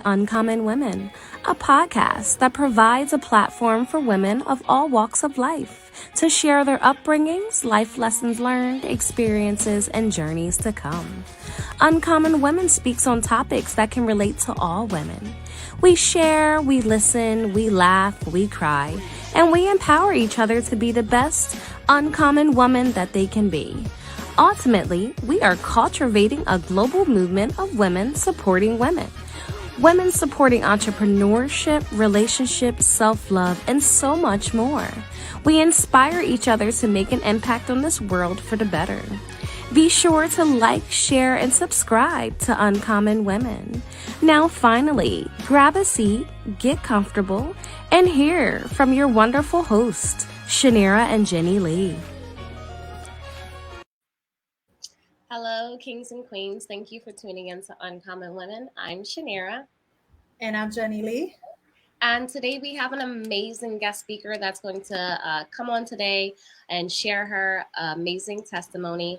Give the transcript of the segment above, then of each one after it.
Uncommon Women, a podcast that provides a platform for women of all walks of life to share their upbringings, life lessons learned, experiences, and journeys to come. Uncommon Women speaks on topics that can relate to all women. We share, we listen, we laugh, we cry, and we empower each other to be the best uncommon woman that they can be. Ultimately, we are cultivating a global movement of women supporting women. Women supporting entrepreneurship, relationships, self-love, and so much more. We inspire each other to make an impact on this world for the better. Be sure to like, share, and subscribe to Uncommon Women. Now, finally, grab a seat, get comfortable, and hear from your wonderful hosts, Shanira and Jenny Lee. Hello, kings and queens. Thank you for tuning in to Uncommon Women. I'm Shanira. And I'm Jenny Lee. And today we have an amazing guest speaker that's going to come on today and share her amazing testimony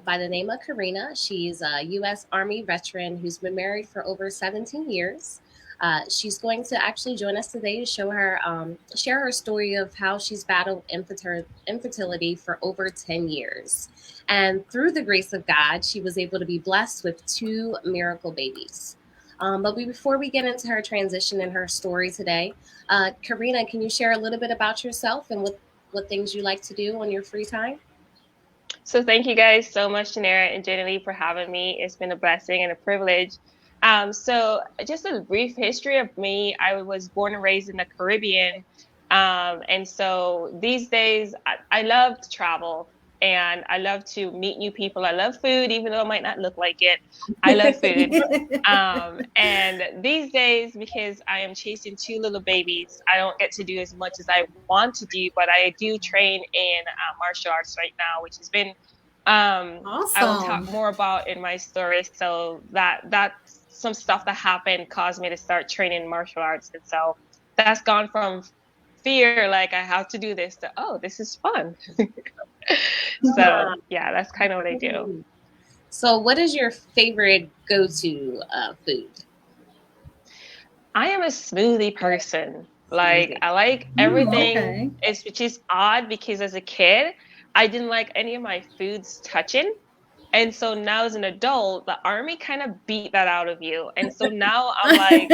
by the name of Karena. She's a U.S. Army veteran who's been married for over 17 years. She's going to actually join us today to share her story of how she's battled infertility for over 10 years. And through the grace of God, she was able to be blessed with 2 miracle babies. But before we get into her transition and her story today, Karena, can you share a little bit about yourself and what things you like to do on your free time? So thank you guys so much, Shanira and Jenny Lee, for having me. It's been a blessing and a privilege. So just a brief history of me. I was born and raised in the Caribbean. And so these days I love to travel and I love to meet new people. I love food, even though it might not look like it. I love food. And these days, because I am chasing 2 little babies, I don't get to do as much as I want to do, but I do train in martial arts right now, which has been, awesome. I will talk more about in my story. So that's some stuff that happened caused me to start training martial arts. And so that's gone from fear, like I have to do this, to, oh, this is fun. So yeah, that's kind of what I do. So what is your favorite go-to food? I am a smoothie person. Like I like everything. Okay. Which is odd because as a kid, I didn't like any of my foods touching. And so now as an adult, the Army kind of beat that out of you. And so now I'm like,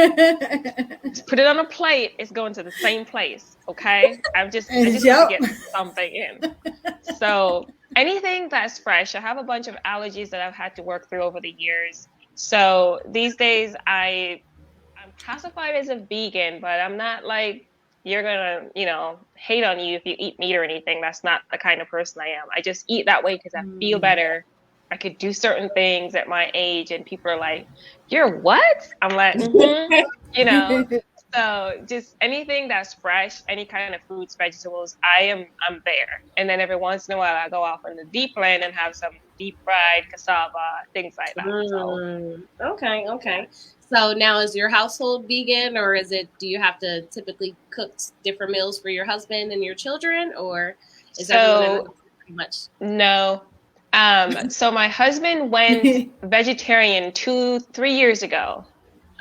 just put it on a plate. It's going to the same place. Okay. I just want to get something in. So anything that's fresh. I have a bunch of allergies that I've had to work through over the years. So these days I'm classified as a vegan, but I'm not like, you're going to, hate on you if you eat meat or anything. That's not the kind of person I am. I just eat that way because I feel better. I could do certain things at my age and people are like, you're what? I'm like, So just anything that's fresh, any kind of fruits, vegetables, I'm there. And then every once in a while I go off on the deep end and have some deep fried cassava, things like that. Okay. So now is your household vegan, or do you have to typically cook different meals for your husband and your children, or is everyone pretty much? No. So my husband went vegetarian 2-3 years ago.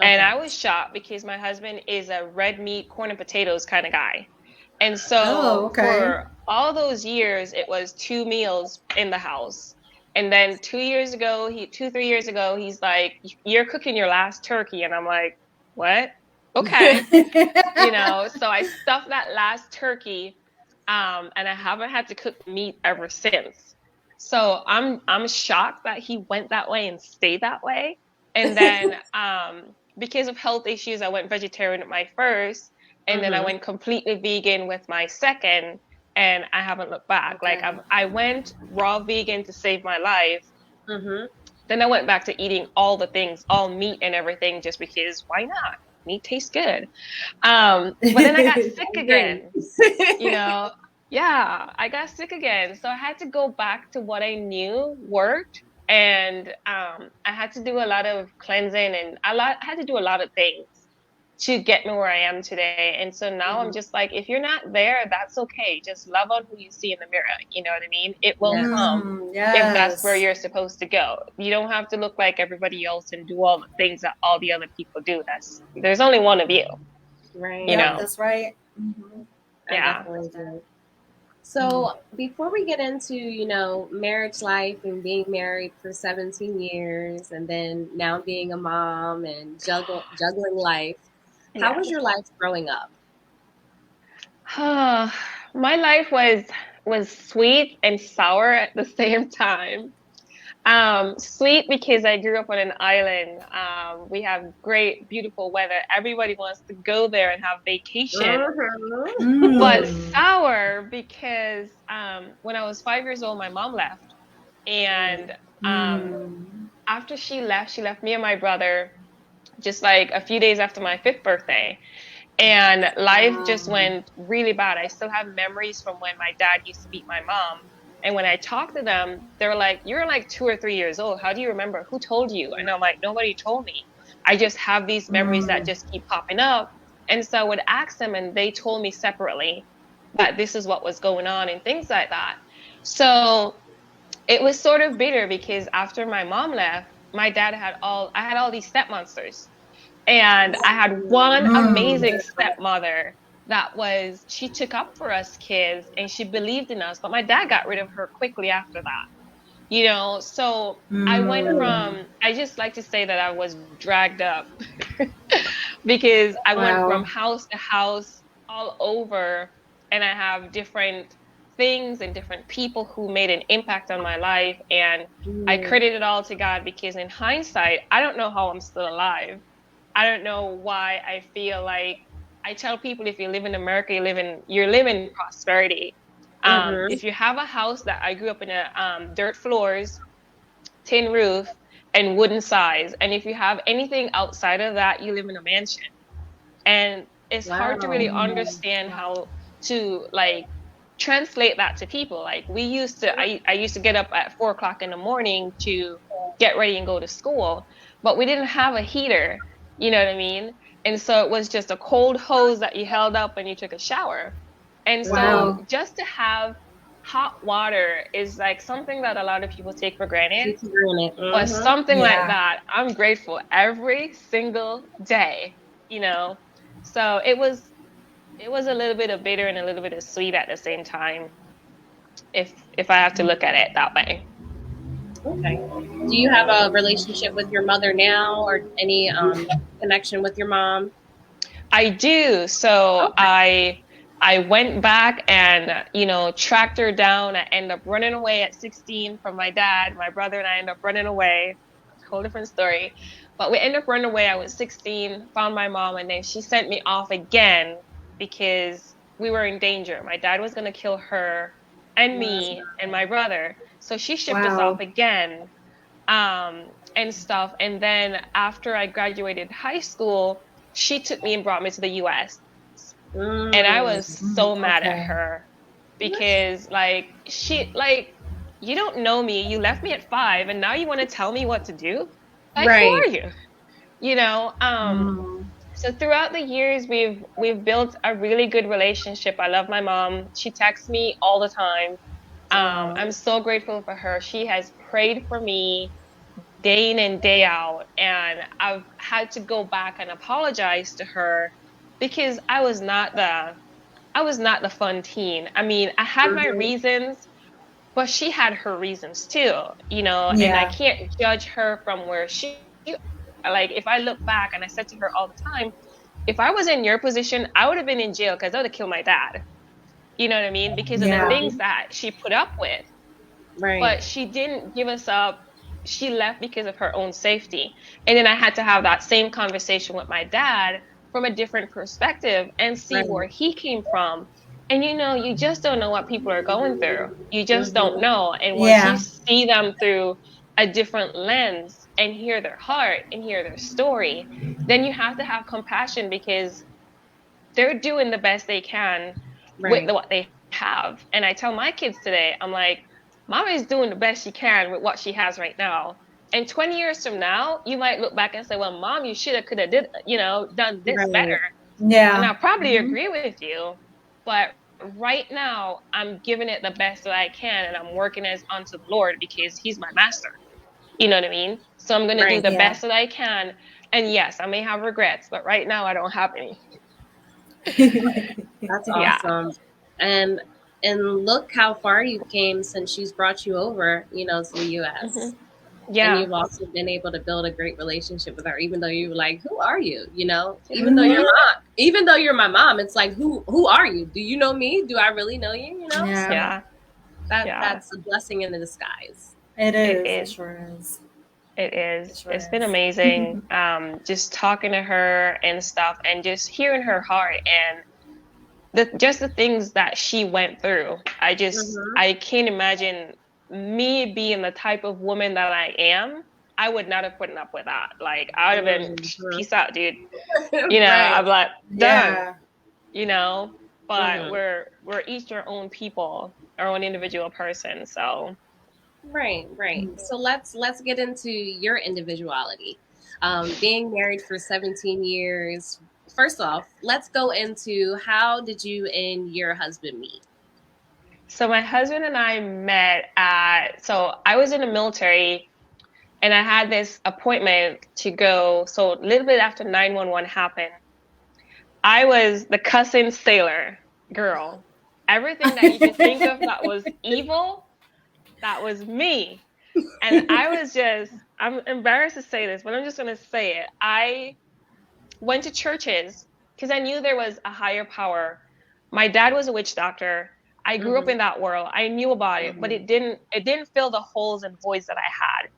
Okay. And I was shocked because my husband is a red meat, corn and potatoes kind of guy. And so for all those years, it was 2 meals in the house. And then 3 years ago, he's like, you're cooking your last turkey. And I'm like, what? Okay. So I stuffed that last turkey. And I haven't had to cook meat ever since. So I'm shocked that he went that way and stayed that way. And then because of health issues, I went vegetarian with my first, and then I went completely vegan with my second, and I haven't looked back. Okay. Like I went raw vegan to save my life. Then I went back to eating all the things, all meat and everything, just because why not? Meat tastes good. But then I got sick again. Yeah, I got sick again. So I had to go back to what I knew worked. And I had to do a lot of cleansing and I had to do a lot of things to get me where I am today. And so now I'm just like, if you're not there, that's okay. Just love on who you see in the mirror. You know what I mean? It will come if that's where you're supposed to go. You don't have to look like everybody else and do all the things that all the other people do. There's only one of you. Right. You know? That's right. Yeah. So before we get into, you know, marriage life and being married for 17 years and then now being a mom and juggling life, how was your life growing up? My life was sweet and sour at the same time. Sweet because I grew up on an island. We have great, beautiful weather. Everybody wants to go there and have vacation. But sour because when I was 5 years old, my mom left. And after she left me and my brother just like a few days after my 5th birthday. And life just went really bad. I still have memories from when my dad used to beat my mom. And when I talk to them, they're like, you're like 2 or 3 years old. How do you remember? Who told you? And I'm like, nobody told me. I just have these memories that just keep popping up. And so I would ask them, and they told me separately that this is what was going on and things like that. So it was sort of bitter because after my mom left, I had all these stepmonsters. And I had one amazing stepmother she took up for us kids and she believed in us, but my dad got rid of her quickly after that, you know? So I just like to say that I was dragged up because I went from house to house all over, and I have different things and different people who made an impact on my life. And I credit it all to God because in hindsight, I don't know how I'm still alive. I don't know why I feel like I tell people if you live in America, you're living prosperity. If you have a house that I grew up in dirt floors, tin roof, and wooden sides, and if you have anything outside of that, you live in a mansion. And it's hard to really understand how to like translate that to people. Like I used to get up at 4 o'clock in the morning to get ready and go to school, but we didn't have a heater. You know what I mean? And so it was just a cold hose that you held up and you took a shower. And so just to have hot water is like something that a lot of people take for granted. But something like that, I'm grateful every single day, you know? So it was a little bit of bitter and a little bit of sweet at the same time, if I have to look at it that way. Okay. Do you have a relationship with your mother now, or any connection with your mom? I do. So I went back and, you know, tracked her down. I ended up running away at 16 from my dad. My brother and I ended up running away. Whole different story. But we ended up running away. I was 16, found my mom, and then she sent me off again because we were in danger. My dad was going to kill her and me and my brother. So she shipped us off again, and stuff. And then after I graduated high school, she took me and brought me to the US. And I was so mad at her because you don't know me. You left me at 5 and now you want to tell me what to do? Like, who are you? You know, so throughout the years, we've built a really good relationship. I love my mom. She texts me all the time. I'm so grateful for her. She has prayed for me day in and day out. And I've had to go back and apologize to her because I was not the fun teen. I mean, I had my reasons, but she had her reasons too, you know, and I can't judge her from where like, if I look back, and I said to her all the time, if I was in your position, I would have been in jail because I would have killed my dad. You know what I mean? Because of the things that she put up with. Right. But she didn't give us up. She left because of her own safety. And then I had to have that same conversation with my dad from a different perspective and see where he came from. And, you know, you just don't know what people are going through. You just don't know. And once you see them through a different lens and hear their heart and hear their story, then you have to have compassion because they're doing the best they can with what they have. And I tell my kids today, I'm like, Mama is doing the best she can with what she has right now. And 20 years from now, you might look back and say, well, mom, you should have, could have done this better. Yeah. And I probably agree with you. But right now, I'm giving it the best that I can, and I'm working as unto the Lord because he's my master. You know what I mean? So I'm going to do the best that I can. And yes, I may have regrets, but right now I don't have any. That's awesome. And look how far you came since she's brought you over, to the US. Mm-hmm. Yeah. And you've also been able to build a great relationship with her, even though you were like, who are you? Even though you're mom, even though you're my mom, it's like, who are you? Do you know me? Do I really know you? Yeah. That's a blessing in disguise. It is. It sure is. It is. It's been amazing. Just talking to her and stuff, and just hearing her heart and the things that she went through. I can't imagine me being the type of woman that I am. I would not have put up with that. Like, I would have been, peace out, dude. I'm like, done. But we're each our own people, our own individual person. So. Right. So let's get into your individuality. Being married for 17 years. First off, let's go into how did you and your husband meet? So my husband and I met so I was in the military and I had this appointment to go. So a little bit after 9/11 happened, I was the cussing sailor girl. Everything that you can think of that was evil, that was me. And I'm embarrassed to say this, but I'm just going to say it. I went to churches because I knew there was a higher power. My dad was a witch doctor. I grew up in that world. I knew about it, but it didn't fill the holes and voids that I had.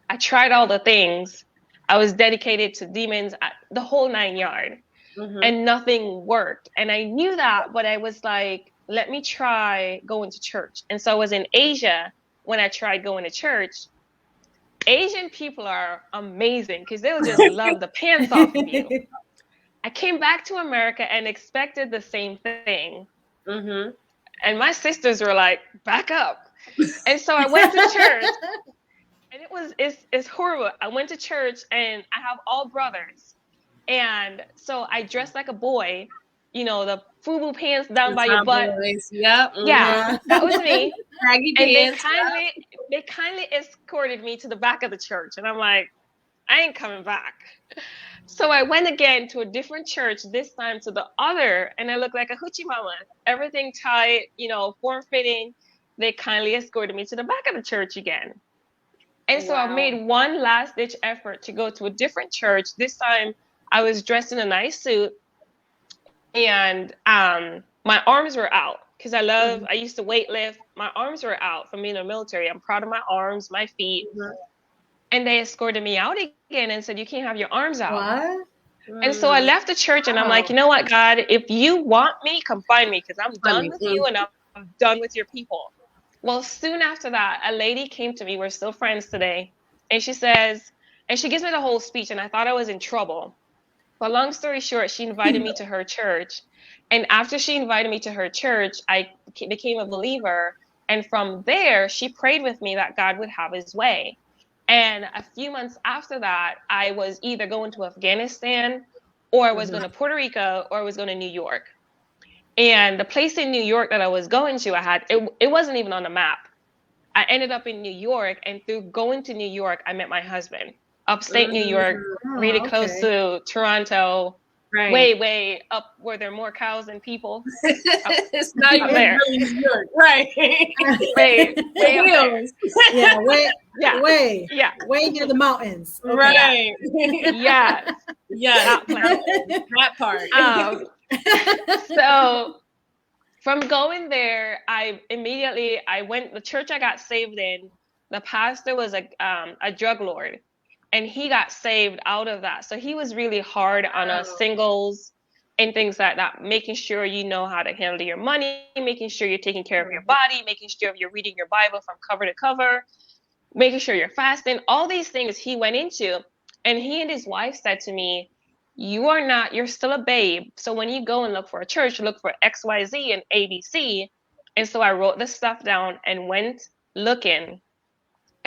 I tried all the things. I was dedicated to demons, the whole 9 yards, and nothing worked. And I knew that, but I was like, let me try going to church. And so I was in Asia when I tried going to church. Asian people are amazing because they'll just love the pants off of you. I came back to America and expected the same thing. And my sisters were like, back up. And so I went to church and it's horrible. I went to church and I have all brothers. And so I dressed like a boy, the FUBU pants down by your butt. Yep. Yeah, that was me. Baggy and pants. they kindly escorted me to the back of the church. And I'm like, I ain't coming back. So I went again to a different church, this time to the other, and I looked like a hoochie mama. Everything tight, form-fitting. They kindly escorted me to the back of the church again. And so I made one last-ditch effort to go to a different church. This time I was dressed in a nice suit, and my arms were out because I used to weight lift. My arms were out from being in the military. I'm proud of my arms, my feet. And they escorted me out again and said, you can't have your arms out. What? And so I left the church and I'm like, you know what, God, if you want me, come find me because I'm done with you and I'm done with your people. Well, soon after that, a lady came to me. We're still friends today. And she says, and she gives me the whole speech and I thought I was in trouble. But long story short, she invited me to her church. And after she invited me to her church, I became a believer. And from there, she prayed with me that God would have his way. And a few months after that, I was either going to Afghanistan or I was going to Puerto Rico or I was going to New York. And the place in New York that I was going to, it wasn't even on the map. I ended up in New York, and through going to New York, I met my husband. Upstate New York, really close to Toronto, way up where there are more cows than people. It's not even there. Really New York, right? way way near the mountains. Okay. Right. Yeah. That part. So from going there, the church I got saved in, the pastor was a drug lord. And he got saved out of that. So he was really hard on us singles and things like that, making sure you know how to handle your money, making sure you're taking care of your body, making sure you're reading your Bible from cover to cover, making sure you're fasting. All these things he went into. And he and his wife said to me, you're still a babe. So when you go and look for a church, look for XYZ and ABC. And so I wrote this stuff down and went looking.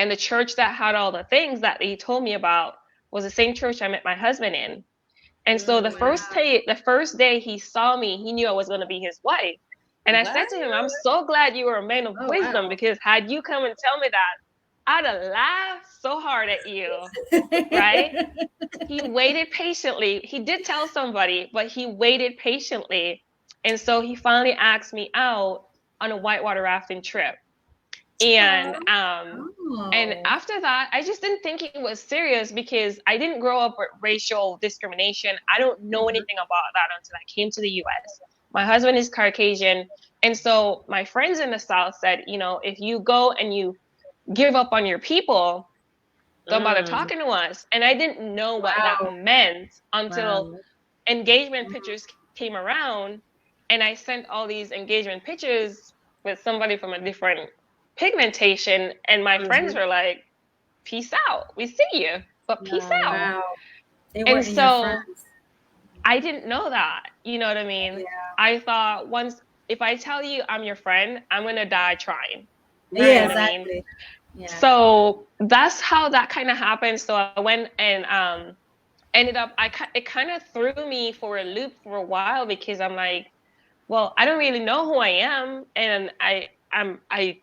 And the church that had all the things that he told me about was the same church I met my husband in. And so the first day he saw me, he knew I was going to be his wife. And I said to him, I'm so glad you were a man of wisdom, because had you come and tell me that, I'd have laughed so hard at you, right? He waited patiently. He did tell somebody, but he waited patiently. And so he finally asked me out on a whitewater rafting trip. And and after that, I just didn't think it was serious, because I didn't grow up with racial discrimination. I don't know anything about that until I came to the US. My husband is Caucasian. And so my friends in the South said, you know, if you go and you give up on your people, don't bother talking to us. And I didn't know what that meant until engagement pictures came around. And I sent all these engagement pictures with somebody from a different pigmentation, and my friends were like, peace out, we see you, but peace out. And so I didn't know that, you know what I mean? I thought, once, if I tell you I'm your friend, I'm gonna die trying. Yeah, exactly. So that's how that kind of happened. So I went and ended up, it kind of threw me for a loop for a while, because I'm like, well, I don't really know who I am, and I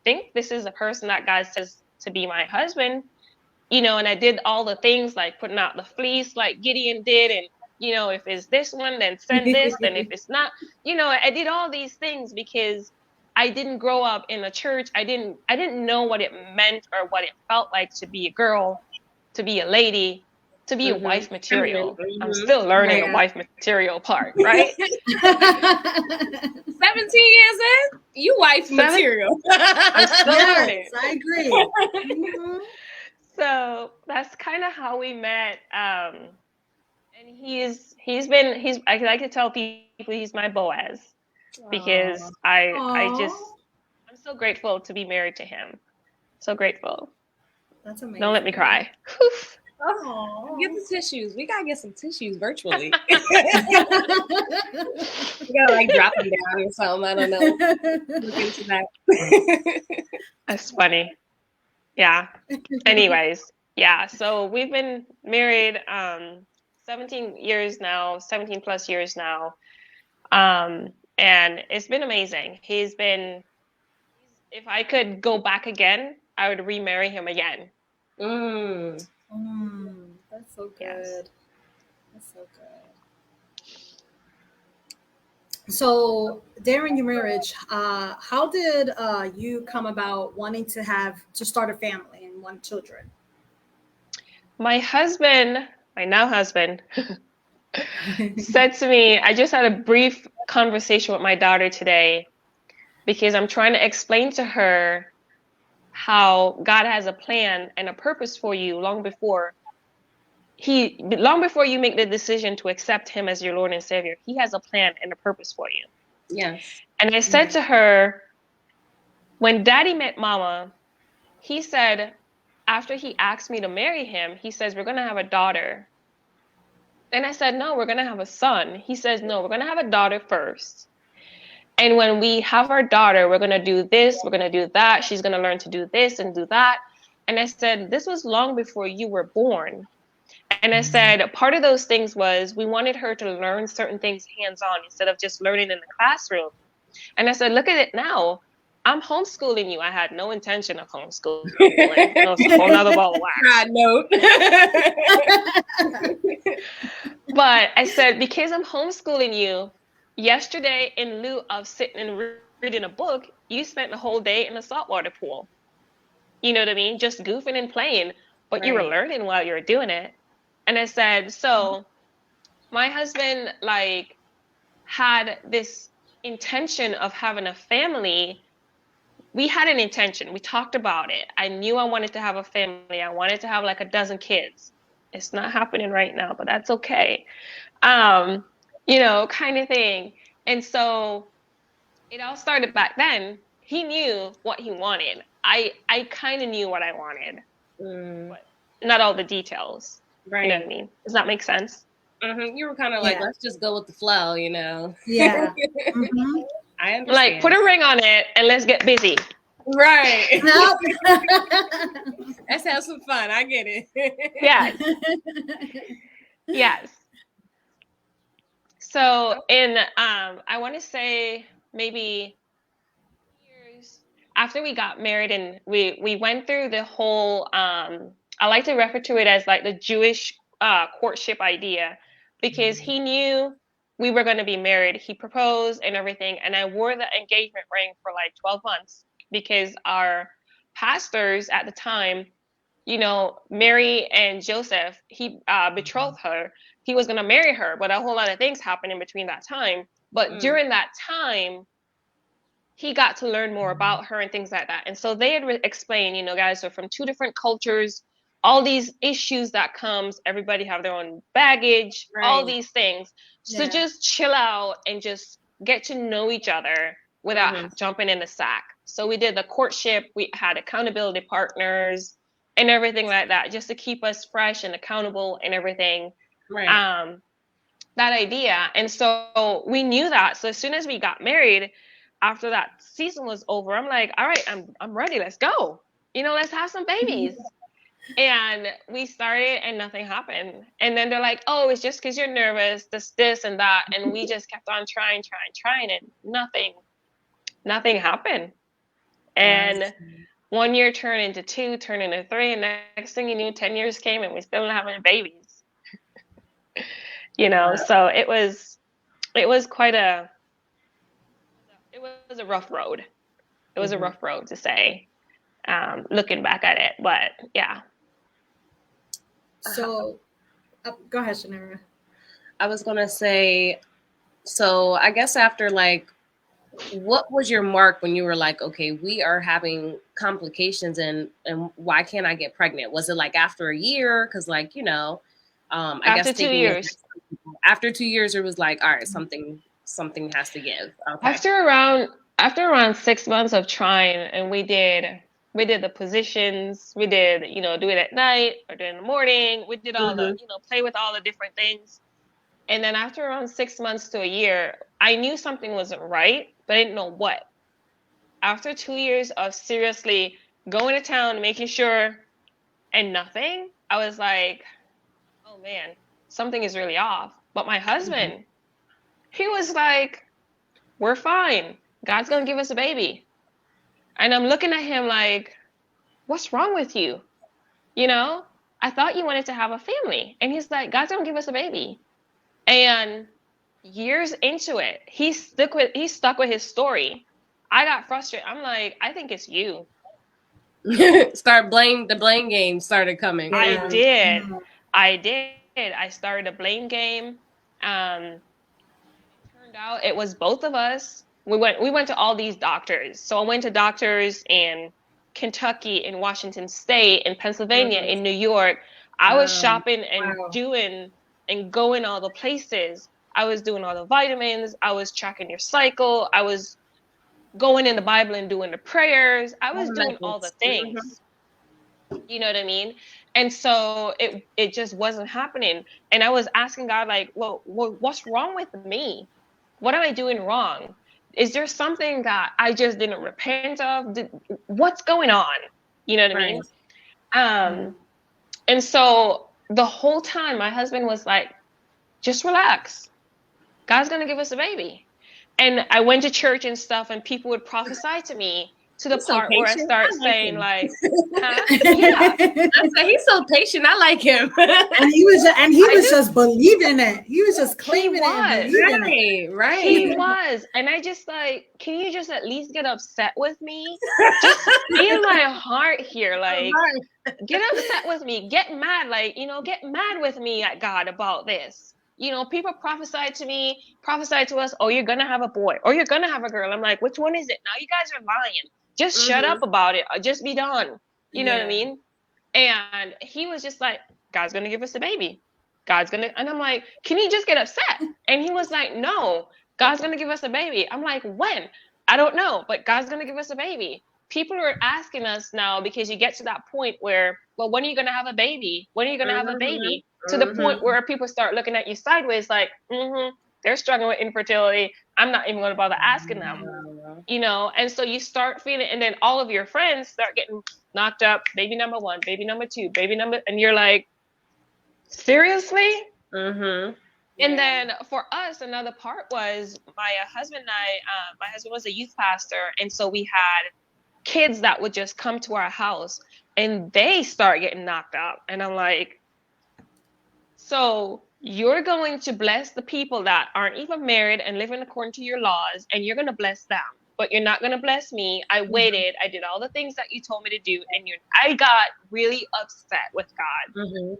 think this is a person that God says to be my husband, you know, and I did all the things like putting out the fleece like Gideon did, and, you know, if it's this one, then send this, and if it's not, you know, I did all these things because I didn't grow up in a church. I didn't know what it meant or what it felt like to be a girl, to be a lady, to be a wife material. I'm still learning the wife material part, right? 17 years in, you wife material. I'm still learning. I agree. So that's kind of how we met. And I like to tell people he's my Boaz, because I'm so grateful to be married to him. So grateful. That's amazing. Don't let me cry. Oh, get the tissues. We gotta get some tissues virtually. We gotta like drop them down or something. I don't know. Look into that. That's funny. Yeah. Anyways, yeah. So we've been married 17 plus years now. And it's been amazing. If I could go back again, I would remarry him again. That's so good. Yes. That's so good. So during your marriage, how did you come about wanting to start a family and want children? My now husband, said to me, I just had a brief conversation with my daughter today, because I'm trying to explain to her how God has a plan and a purpose for you long before you make the decision to accept him as your Lord and Savior. He has a plan and a purpose for you. Yes. And I said to her, when Daddy met Mama, he said, after he asked me to marry him, he says, we're going to have a daughter. And I said, no, we're going to have a son. He says, no, we're going to have a daughter first. And when we have our daughter, we're going to do this, we're going to do that. She's going to learn to do this and do that. And I said, this was long before you were born. And I said, part of those things was we wanted her to learn certain things hands-on instead of just learning in the classroom. And I said, look at it now. I'm homeschooling you. I had no intention of homeschooling. It was a whole nother ball of wax. God, no. But I said, because I'm homeschooling you, yesterday, in lieu of sitting and reading a book, you spent the whole day in a saltwater pool. You know what I mean? Just goofing and playing, but you were learning while you were doing it. And I said, so my husband had this intention of having a family. We had an intention. We talked about it. I knew I wanted to have a family. I wanted to have like a dozen kids. It's not happening right now, but that's okay. Kind of thing. And so it all started back then. He knew what he wanted. I kind of knew what I wanted, but not all the details. Right. You know what I mean? Does that make sense? Mm-hmm. You were kind of like, let's just go with the flow, Yeah. I understand. Like, put a ring on it and let's get busy. Right. Nope. Let's have some fun. I get it. Yes. Yes. So I want to say maybe years after we got married and we went through the whole I like to refer to it as like the Jewish courtship idea, because he knew we were going to be married. He proposed and everything, and I wore the engagement ring for like 12 months because our pastors at the time, Mary and Joseph, he betrothed her. He was going to marry her, but a whole lot of things happened in between that time. But during that time, he got to learn more about her and things like that. And so they had explained, guys are from two different cultures, all these issues that comes, everybody have their own baggage, all these things. So just chill out and just get to know each other without jumping in the sack. So we did the courtship. We had accountability partners and everything like that, just to keep us fresh and accountable and everything. Right. That idea. And so we knew that. So as soon as we got married, after that season was over, I'm like, all right, I'm ready. Let's go. Let's have some babies. And we started and nothing happened. And then they're like, oh, it's just because you're nervous, this and that. And we just kept on trying, and nothing happened. And 1 year turned into 2, turned into 3, and next thing you knew, 10 years came and we still don't have any babies. So it was quite a rough road. It was a rough road to say, looking back at it, but yeah. So go ahead, Shanara. I was going to say, so I guess after like, what was your mark when you were like, okay, we are having complications and why can't I get pregnant? Was it like after a year? Cause like, I after guess 2 years, after 2 years, it was like, all right, something has to give. Okay. After around 6 months of trying, and we did the positions, we did, do it at night or do it in the morning. We did all the, play with all the different things. And then after around 6 months to a year, I knew something wasn't right, but I didn't know what. After 2 years of seriously going to town, making sure, and nothing, I was like, oh man, something is really off. But my husband, he was like, we're fine. God's going to give us a baby. And I'm looking at him like, what's wrong with you? I thought you wanted to have a family. And he's like, God's going to give us a baby. And years into it, he stuck with his story. I got frustrated. I'm like, I think it's you. The blame game started coming. I did. I started a blame game. It turned out it was both of us. We went to all these doctors. So I went to doctors in Kentucky, in Washington State, in Pennsylvania, in New York. I was shopping and doing and going all the places. I was doing all the vitamins. I was tracking your cycle. I was going in the Bible and doing the prayers. I was doing all the things. You know what I mean? And so it just wasn't happening. And I was asking God, like, well, what's wrong with me? What am I doing wrong? Is there something that I just didn't repent of? What's going on? You know what I mean? And so the whole time my husband was like, just relax. God's going to give us a baby. And I went to church and stuff, and people would prophesy to me to the part where I start saying like, huh? Yeah. I said, he's so patient. I like him. And he was just believing it. He was just claiming it. Right. He was. And I just like, can you just at least get upset with me? Just feel my heart here. Like, get upset with me. Get mad. Like, get mad with me at God about this. People prophesied to us, oh, you're going to have a boy or you're going to have a girl. I'm like, which one is it? Now you guys are lying. Just shut up about it. Just be done. You know what I mean? And he was just like, God's going to give us a baby. And I'm like, can you just get upset? And he was like, no, God's going to give us a baby. I'm like, when? I don't know, but God's going to give us a baby. People are asking us now because you get to that point where, well, when are you going to have a baby? When are you going to have a baby? To the point where people start looking at you sideways like, they're struggling with infertility. I'm not even going to bother asking them. you know, and so you start feeling, and then all of your friends start getting knocked up, baby number 1, baby number 2, and you're like, seriously? Mm-hmm. And then for us, another part was my husband and I, my husband was a youth pastor, and so we had kids that would just come to our house and they start getting knocked up, and I'm like, so you're going to bless the people that aren't even married and living according to your laws, and you're going to bless them, but you're not going to bless me. I waited. I did all the things that you told me to do, and I got really upset with God. Mm-hmm.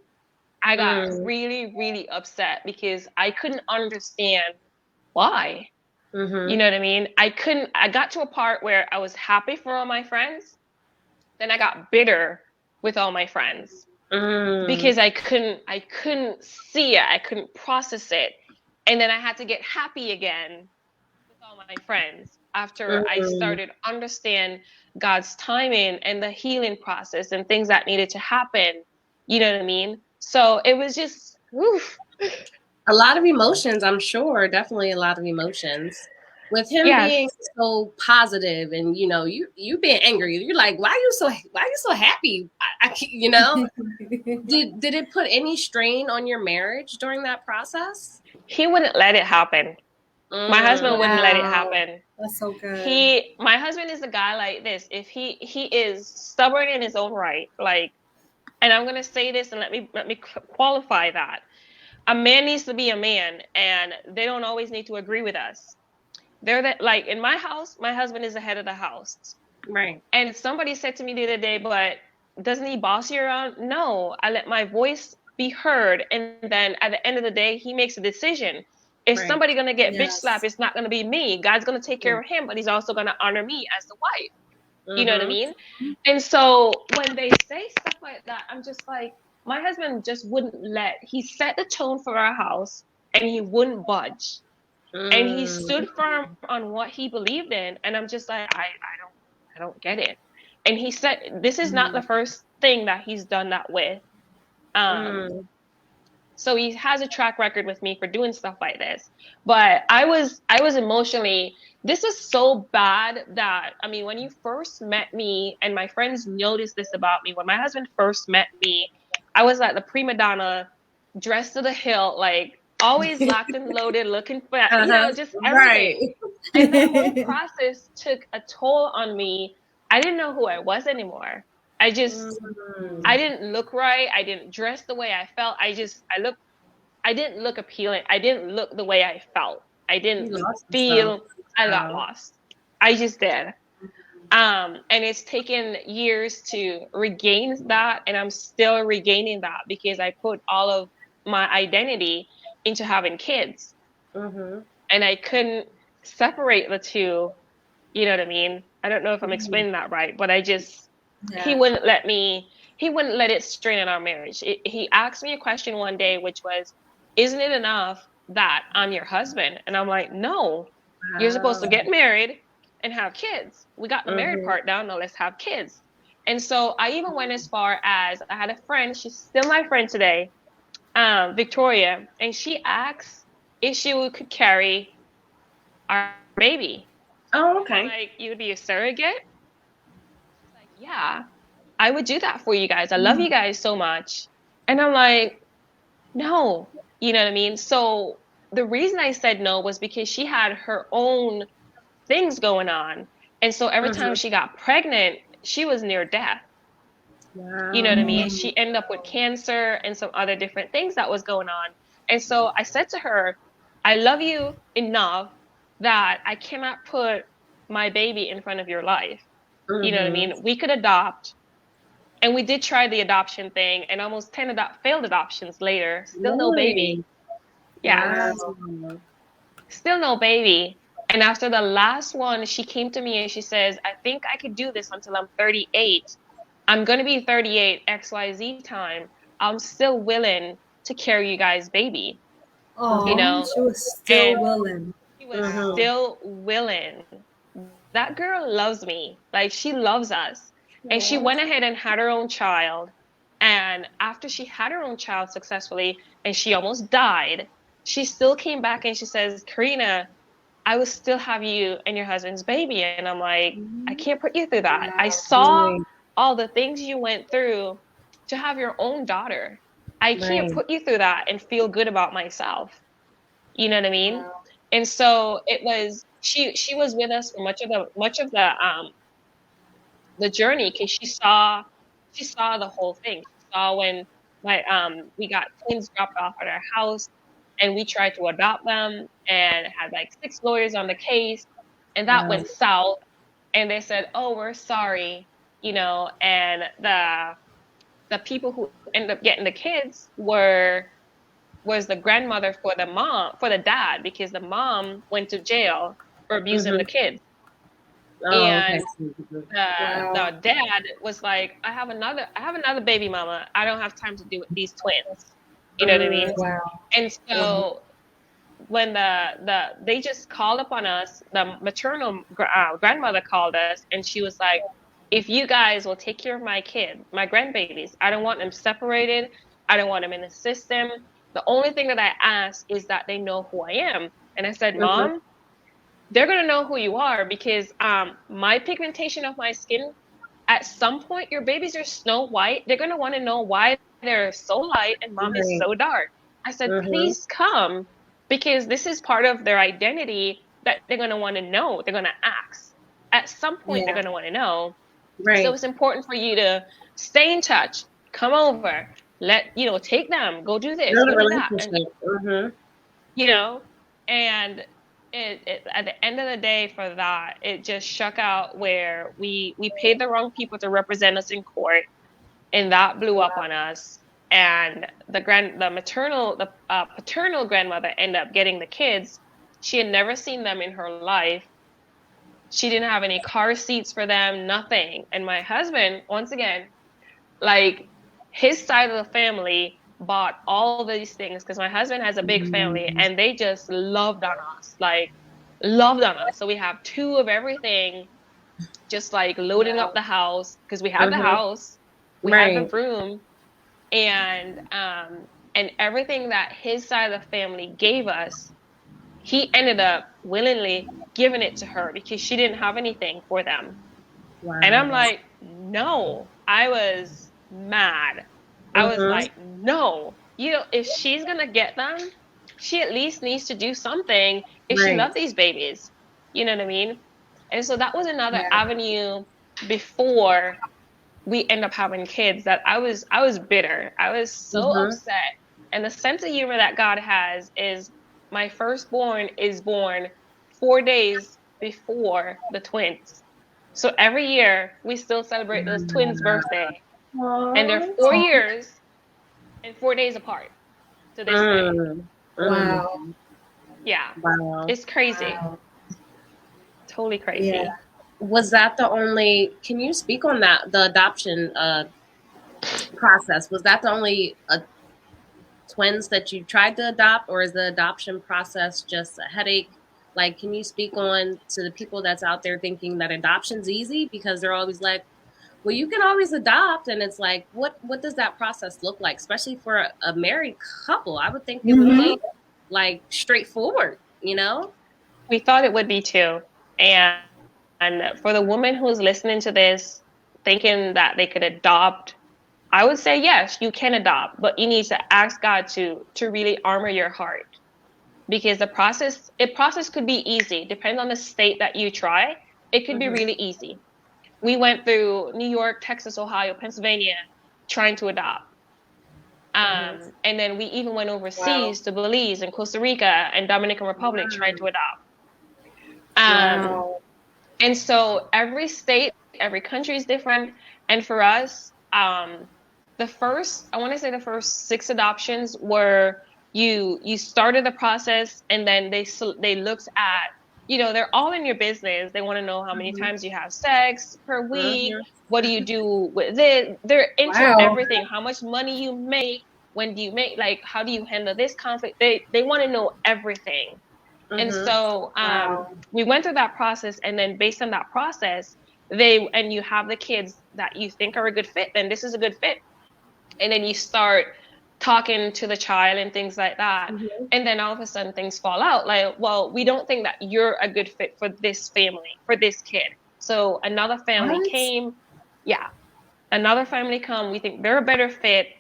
I got really, really upset because I couldn't understand why. Mm-hmm. You know what I mean? I got to a part where I was happy for all my friends. Then I got bitter with all my friends because I couldn't see it. I couldn't process it. And then I had to get happy again with all my friends after I started understand God's timing and the healing process and things that needed to happen. You know what I mean? So it was just, oof. A lot of emotions, I'm sure. Definitely a lot of emotions. With him being so positive, and you know, you being angry, you're like, why are you so happy? You know, did it put any strain on your marriage during that process? He wouldn't let it happen. My husband wouldn't let it happen. That's so good. My husband is a guy like this. If he is stubborn in his own right, like, and I'm gonna say this and let me qualify that. A man needs to be a man, and they don't always need to agree with us. They're that, like, in my house, my husband is the head of the house. Right. And somebody said to me the other day, but doesn't he boss you around? No, I let my voice be heard. And then at the end of the day, he makes a decision. If somebody's going to get bitch slapped, it's not going to be me. God's going to take care of him, but he's also going to honor me as the wife. You know what I mean? And so when they say stuff like that, I'm just like, my husband just wouldn't he set the tone for our house, and he wouldn't budge. And he stood firm on what he believed in. And I'm just like, I don't get it. And he said, this is not the first thing that he's done that with. So he has a track record with me for doing stuff like this. But I was emotionally, this was so bad that, I mean, when you first met me, and my friends noticed this about me, when my husband first met me, I was like the prima donna, dressed to the hilt, like, always locked and loaded, looking for, you know, just everything. Right. And the whole process took a toll on me. I didn't know who I was anymore. I didn't look right. I didn't dress the way I felt. I didn't look appealing. I didn't look the way I felt. I didn't feel, I got lost. I just did. And it's taken years to regain that. And I'm still regaining that because I put all of my identity into having kids. And I couldn't separate the two. You know what I mean? I don't know if I'm explaining that right, but he wouldn't let it strain in our marriage. He asked me a question one day, which was, isn't it enough that I'm your husband? And I'm like, no, you're supposed to get married and have kids. We got the married part down. Now let's have kids. And so I even went as far as, I had a friend, she's still my friend today, Victoria, and she asked if she could carry our baby. Oh, okay. Like, you would be a surrogate? She's like, yeah, I would do that for you guys. I love you guys so much. And I'm like, no, you know what I mean? So the reason I said no was because she had her own things going on. And so every time she got pregnant, she was near death. Wow. You know what I mean? She ended up with cancer and some other different things that was going on. And so I said to her, I love you enough that I cannot put my baby in front of your life. You know what I mean? We could adopt. And we did try the adoption thing, and almost 10 failed adoptions later. Still no baby. Yeah. Wow. Still no baby. And after the last one, she came to me and she says, I think I could do this until I'm 38. I'm going to be 38 XYZ time. I'm still willing to carry you guys' baby. Oh, you know? She was still willing. She was still willing. That girl loves me. Like, she loves us. And she went ahead and had her own child. And after she had her own child successfully, and she almost died, she still came back and she says, Karena, I will still have you and your husband's baby. And I'm like, I can't put you through that. I saw all the things you went through to have your own daughter. I can't put you through that and feel good about myself. You know what I mean? And so it was, she was with us for much of the journey, because she saw the whole thing. She saw when we got twins dropped off at our house, and we tried to adopt them and had like 6 lawyers on the case, and that went south, and they said, oh, we're sorry, you know. And the people who ended up getting the kids was the grandmother for the dad, because the mom went to jail for abusing the kids. And the dad was like, I have another baby mama. I don't have time to do with these twins. You know what I mean? And so when they just called upon us, the maternal grandmother called us, and she was like, if you guys will take care of my kid, my grandbabies, I don't want them separated. I don't want them in the system. The only thing that I ask is that they know who I am. And I said, Mom, they're going to know who you are, because my pigmentation of my skin, at some point, your babies are snow white. They're going to want to know why they're so light and Mom is so dark. I said, please come, because this is part of their identity that they're going to want to know. They're going to ask. At some point, they're going to want to know. So it's important for you to stay in touch, come over, take them, go do this, go do that. And, you know, and at the end of the day, for that, it just shook out where we paid the wrong people to represent us in court, and that blew up on us. And the paternal grandmother ended up getting the kids. She had never seen them in her life. She didn't have any car seats for them, nothing. And my husband, once again, like, his side of the family bought all these things, because my husband has a big family, and they just loved on us. So we have 2 of everything, just like loading up the house, because we had the house, we had the room, and everything that his side of the family gave us, he ended up willingly giving it to her, because she didn't have anything for them. And I'm like, no. I was mad. I was like, no. You know, if she's going to get them, she at least needs to do something if she loves these babies. You know what I mean? And so that was another avenue before we end up having kids, that I was bitter. I was so upset. And the sense of humor that God has is, my firstborn is born 4 days before the twins. So every year we still celebrate those twins' birthday. And they're 4 years and 4 days apart to this day. Wow. Yeah. Wow. It's crazy. Wow. Totally crazy. Yeah. Was that the only, can you speak on that, the adoption process? Was that the only twins that you tried to adopt, or is the adoption process just a headache? Like, can you speak on to the people that's out there thinking that adoption's easy, because they're always like, well, you can always adopt. And it's like, what does that process look like, especially for a married couple? I would think it would be like straightforward, you know? We thought it would be too. And for the woman who's listening to this, thinking that they could adopt, I would say, yes, you can adopt, but you need to ask God to really armor your heart, because the process could be easy. Depends on the state that you try. It could be really easy. We went through New York, Texas, Ohio, Pennsylvania, trying to adopt. And then we even went overseas to Belize and Costa Rica and Dominican Republic trying to adopt. And so every state, every country is different. And for us, the first 6 adoptions were you started the process, and then they looked at, you know, they're all in your business. They want to know how many times you have sex per week. What do you do with it? They're into everything. How much money you make? When do you make? Like, how do you handle this conflict? They want to know everything. And so we went through that process, and then based on that process, and you have the kids that you think are a good fit, then this is a good fit. And then you start talking to the child and things like that. Mm-hmm. And then all of a sudden things fall out. Like, well, we don't think that you're a good fit for this family, for this kid. So another family What? came. Yeah. Another family come. We think they're a better fit.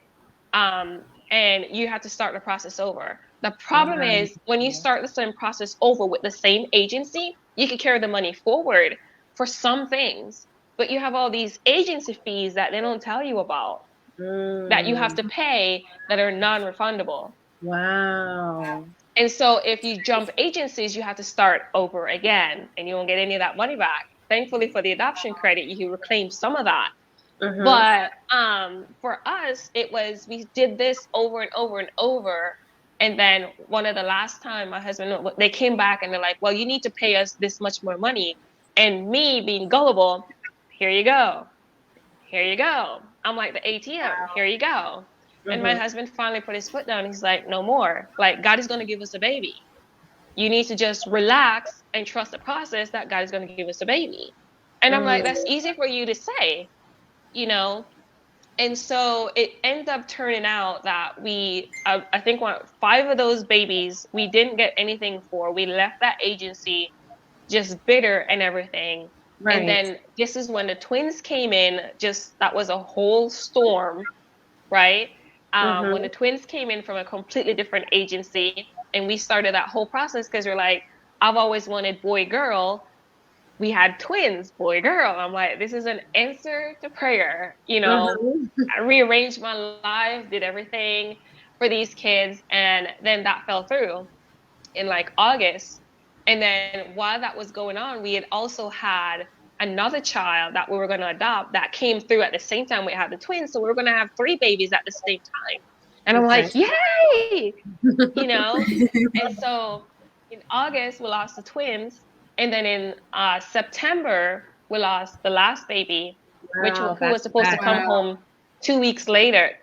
And you have to start the process over. The problem Wow. is when you start the same process over with the same agency, you can carry the money forward for some things, but you have all these agency fees that they don't tell you about that you have to pay that are non-refundable. Wow. And so if you jump agencies, you have to start over again and you won't get any of that money back. Thankfully for the adoption credit, you can reclaim some of that. Mm-hmm. But for us, it was, we did this over and over and over. And then one of the last time my husband, they came back and they're like, well, you need to pay us this much more money. And me being gullible, here you go. Here you go. I'm like the ATM. Here you go. And my husband finally put his foot down. He's like, no more. Like, God is going to give us a baby. You need to just relax and trust the process that God is going to give us a baby. And I'm like, that's easy for you to say, you know? And so it ended up turning out that I think 5 of those babies, we didn't get anything for. We left that agency just bitter and everything. Right. And then this is when the twins came in, that was a whole storm, right? When the twins came in from a completely different agency, and we started that whole process because we're like, I've always wanted boy, girl. We had twins, boy, girl. I'm like, this is an answer to prayer. You know, I rearranged my life, did everything for these kids. And then that fell through in like August. And then while that was going on, we had also had another child that we were going to adopt that came through at the same time we had the twins. So we were going to have 3 babies at the same time. And I'm like, yay, you know? And so in August, we lost the twins. And then in September, we lost the last baby, who was supposed to come home 2 weeks later.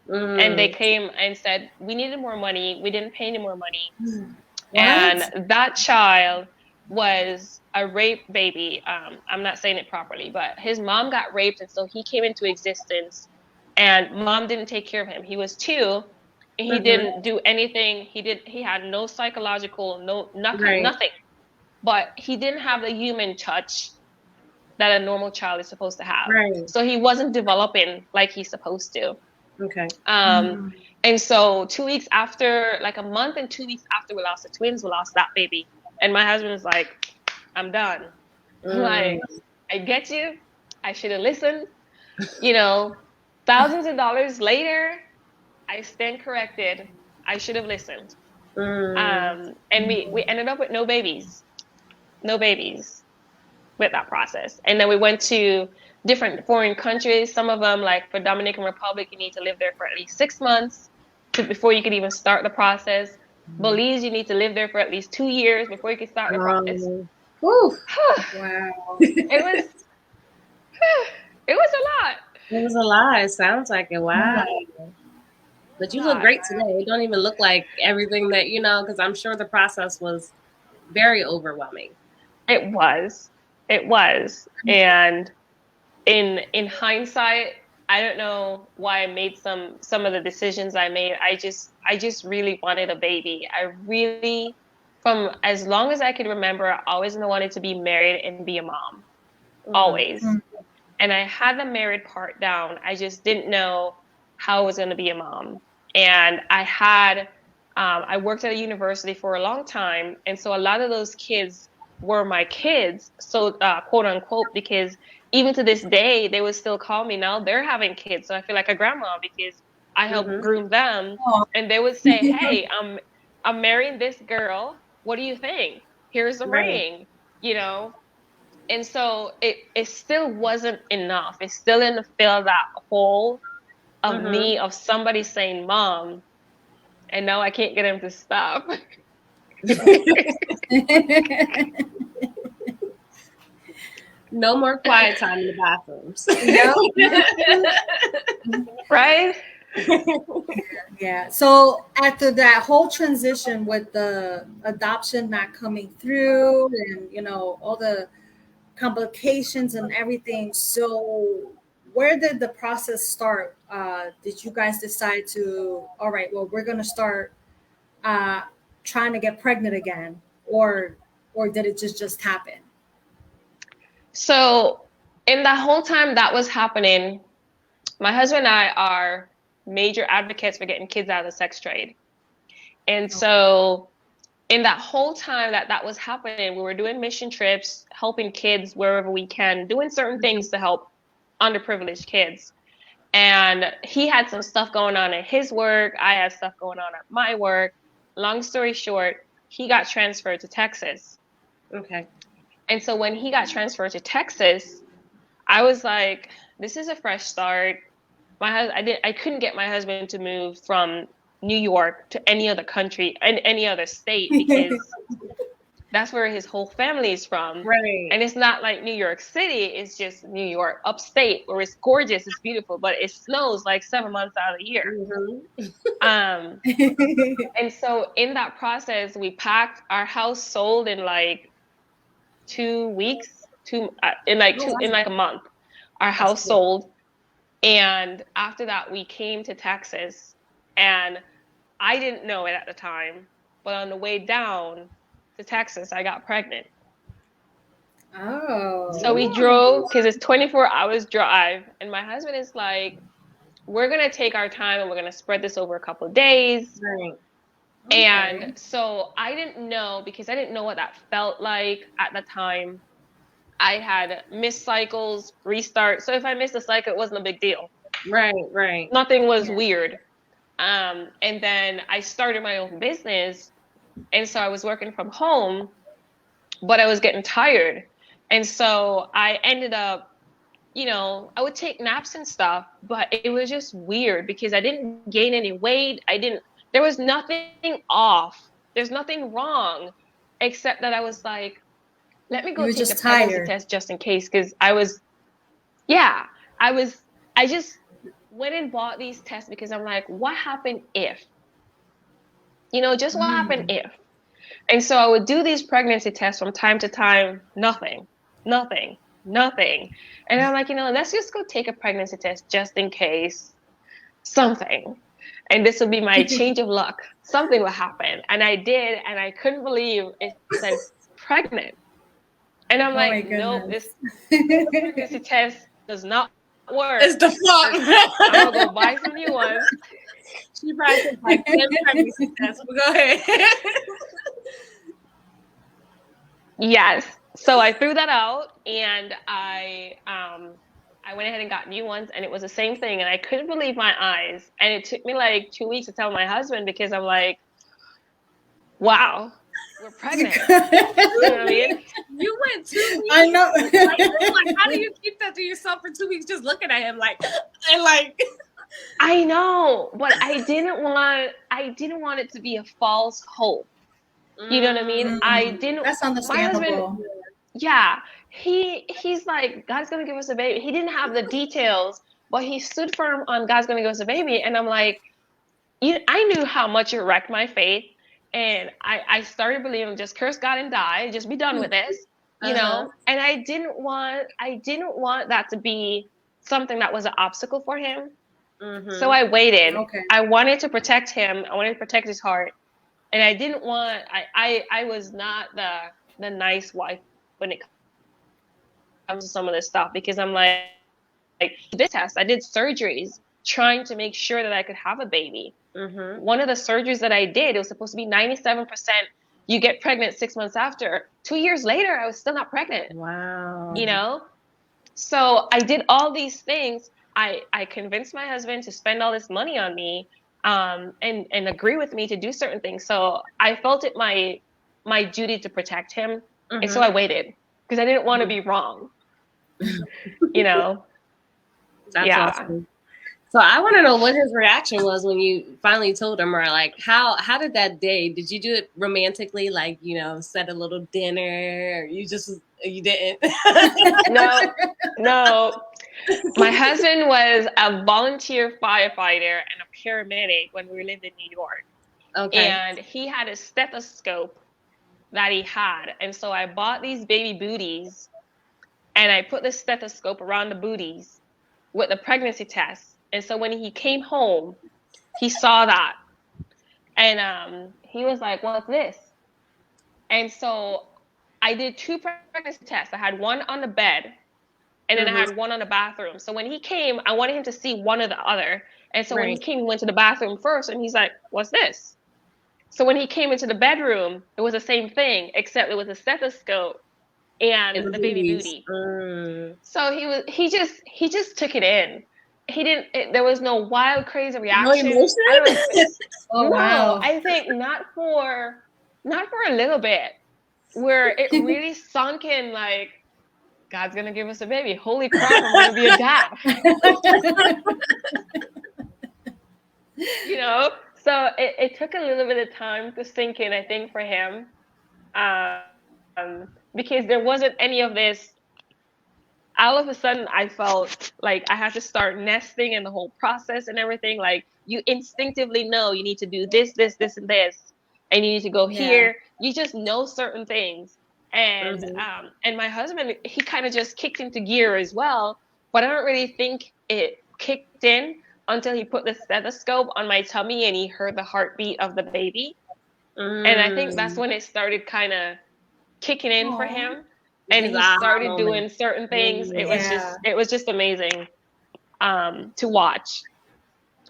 And they came and said, we needed more money. We didn't pay any more money. And that child was a rape baby. I'm not saying it properly, but his mom got raped. And so he came into existence and mom didn't take care of him. He was 2 and he didn't do anything. He had no psychological, nothing, but he didn't have the human touch that a normal child is supposed to have. Right. So he wasn't developing like he's supposed to. Okay. And so 2 weeks after, like a month and 2 weeks after we lost the twins, we lost that baby. And my husband was like, I'm done. Like, I get you. I should have listened. You know, thousands of dollars later, I stand corrected. I should have listened. And we ended up with no babies with that process. And then we went to different foreign countries. Some of them, like for Dominican Republic, you need to live there for at least 6 months before you could even start the process. Belize, you need to live there for at least 2 years before you can start the process. Wow. It was a lot. It was a lot. It sounds like it. Wow. But you look great today. You don't even look like everything that, you know, because I'm sure the process was very overwhelming. It was. And in hindsight, I don't know why I made some of the decisions I made. I just really wanted a baby. I really, from as long as I could remember, I always wanted to be married and be a mom. Always. And I had the married part down. I just didn't know how I was going to be a mom. And I worked at a university for a long time. And so a lot of those kids were my kids, so quote unquote, because even to this day, they would still call me. Now they're having kids. So I feel like a grandma because I helped groom them. And they would say, hey, I'm marrying this girl. What do you think? Here's the ring, you know? And so it still wasn't enough. It still didn't fill that hole of me, of somebody saying, Mom, and now I can't get him to stop. No more quiet time in the bathrooms. Right? Yeah. So after that whole transition with the adoption not coming through and, you know, all the complications and everything. So where did the process start? Did you guys decide to, all right, well, we're going to start uh, trying to get pregnant again, or did it just happen? So in the whole time that was happening, my husband and I are major advocates for getting kids out of the sex trade. And Okay. so in that whole time that that was happening, we were doing mission trips, helping kids wherever we can, doing certain things to help underprivileged kids. And he had some stuff going on at his work. I had stuff going on at my work. Long story short, he got transferred to Texas. Okay. And so when he got transferred to Texas, I was like, this is a fresh start. I couldn't get my husband to move from New York to any other country and any other state because that's where his whole family is from. Right. And it's not like New York City, it's just New York upstate where it's gorgeous, it's beautiful, but it snows like 7 months out of the year. Mm-hmm. And so in that process, we packed our house sold in like 2 weeks, in like a month. Our house cool. sold. And after that, we came to Texas, and I didn't know it at the time, but on the way down to Texas, I got pregnant. Oh. So we drove because it's 24 hours drive, and my husband is like, we're going to take our time and we're going to spread this over a couple of days. Right. Okay. And so I didn't know, because I didn't know what that felt like at the time. I had missed cycles, restart. So if I missed a cycle, it wasn't a big deal. Right. Nothing was weird. And then I started my own business. And so I was working from home, but I was getting tired. And so I ended up, I would take naps and stuff, but it was just weird because I didn't gain any weight. There was nothing off. There's nothing wrong, except that I was like, let me go take a pregnancy test just in case. Because I just went and bought these tests because I'm like, what happened if? Just what happened if? And so I would do these pregnancy tests from time to time, nothing. And I'm like, let's just go take a pregnancy test just in case something. And this will be my change of luck. Something will happen. And I did, and I couldn't believe it said pregnant. And I'm like, nope, this pregnancy test does not work. It's the fuck. I'm gonna go buy some new ones. She probably took like 10 pregnancy tests, but go ahead. Yes. So I threw that out, and I went ahead and got new ones, and it was the same thing, and I couldn't believe my eyes. And it took me like 2 weeks to tell my husband because I'm like, wow, we're pregnant. You know what I mean? You went 2 weeks. I know. Like, how do you keep that to yourself for 2 weeks just looking at him like? I know, but I didn't want it to be a false hope. You know what I mean? I didn't. That's understandable. My husband, yeah, he's like, God's gonna give us a baby. He didn't have the details, but he stood firm on God's gonna give us a baby. And I'm like, I knew how much it wrecked my faith, and I started believing, just curse God and die, just be done with this, you know. And I didn't want that to be something that was an obstacle for him. So I waited. Okay. I wanted to protect him. I wanted to protect his heart. And I didn't want, I was not the nice wife when it comes to some of this stuff, because I'm like this test, I did surgeries trying to make sure that I could have a baby. One of the surgeries that I did, it was supposed to be 97%. You get pregnant 6 months after. 2 years later, I was still not pregnant. Wow. So I did all these things. I convinced my husband to spend all this money on me, and agree with me to do certain things. So I felt it my duty to protect him. And so I waited because I didn't want to be wrong. That's awesome. So I want to know what his reaction was when you finally told him, or like how did that day? Did you do it romantically, like set a little dinner, or you didn't? No. My husband was a volunteer firefighter and a paramedic when we lived in New York. Okay. And he had a stethoscope that he had. And so I bought these baby booties, and I put the stethoscope around the booties. with the pregnancy test. And so when he came home, he saw that. And he was like, "What's this?" And so I did 2 pregnancy tests. I had one on the bed, and then I had one on the bathroom. So when he came, I wanted him to see one or the other. And so when he came, he went to the bathroom first, and he's like, "What's this?" So when he came into the bedroom, it was the same thing, except it was a stethoscope and the baby booty. So he just took it in. He didn't. There was no wild, crazy reaction. No emotion. Wow. I think not for a little bit, where it really sunk in. Like, God's gonna give us a baby. Holy crap! I'm gonna be a dad. So it took a little bit of time to sink in, I think, for him, because there wasn't any of this. All of a sudden, I felt like I had to start nesting in the whole process and everything. Like, you instinctively know you need to do this, and this, and you need to go here. You just know certain things. And and my husband, he kind of just kicked into gear as well. But I don't really think it kicked in until he put the stethoscope on my tummy and he heard the heartbeat of the baby. And I think that's when it started kind of kicking in for him. And he started doing certain things. It was just amazing to watch.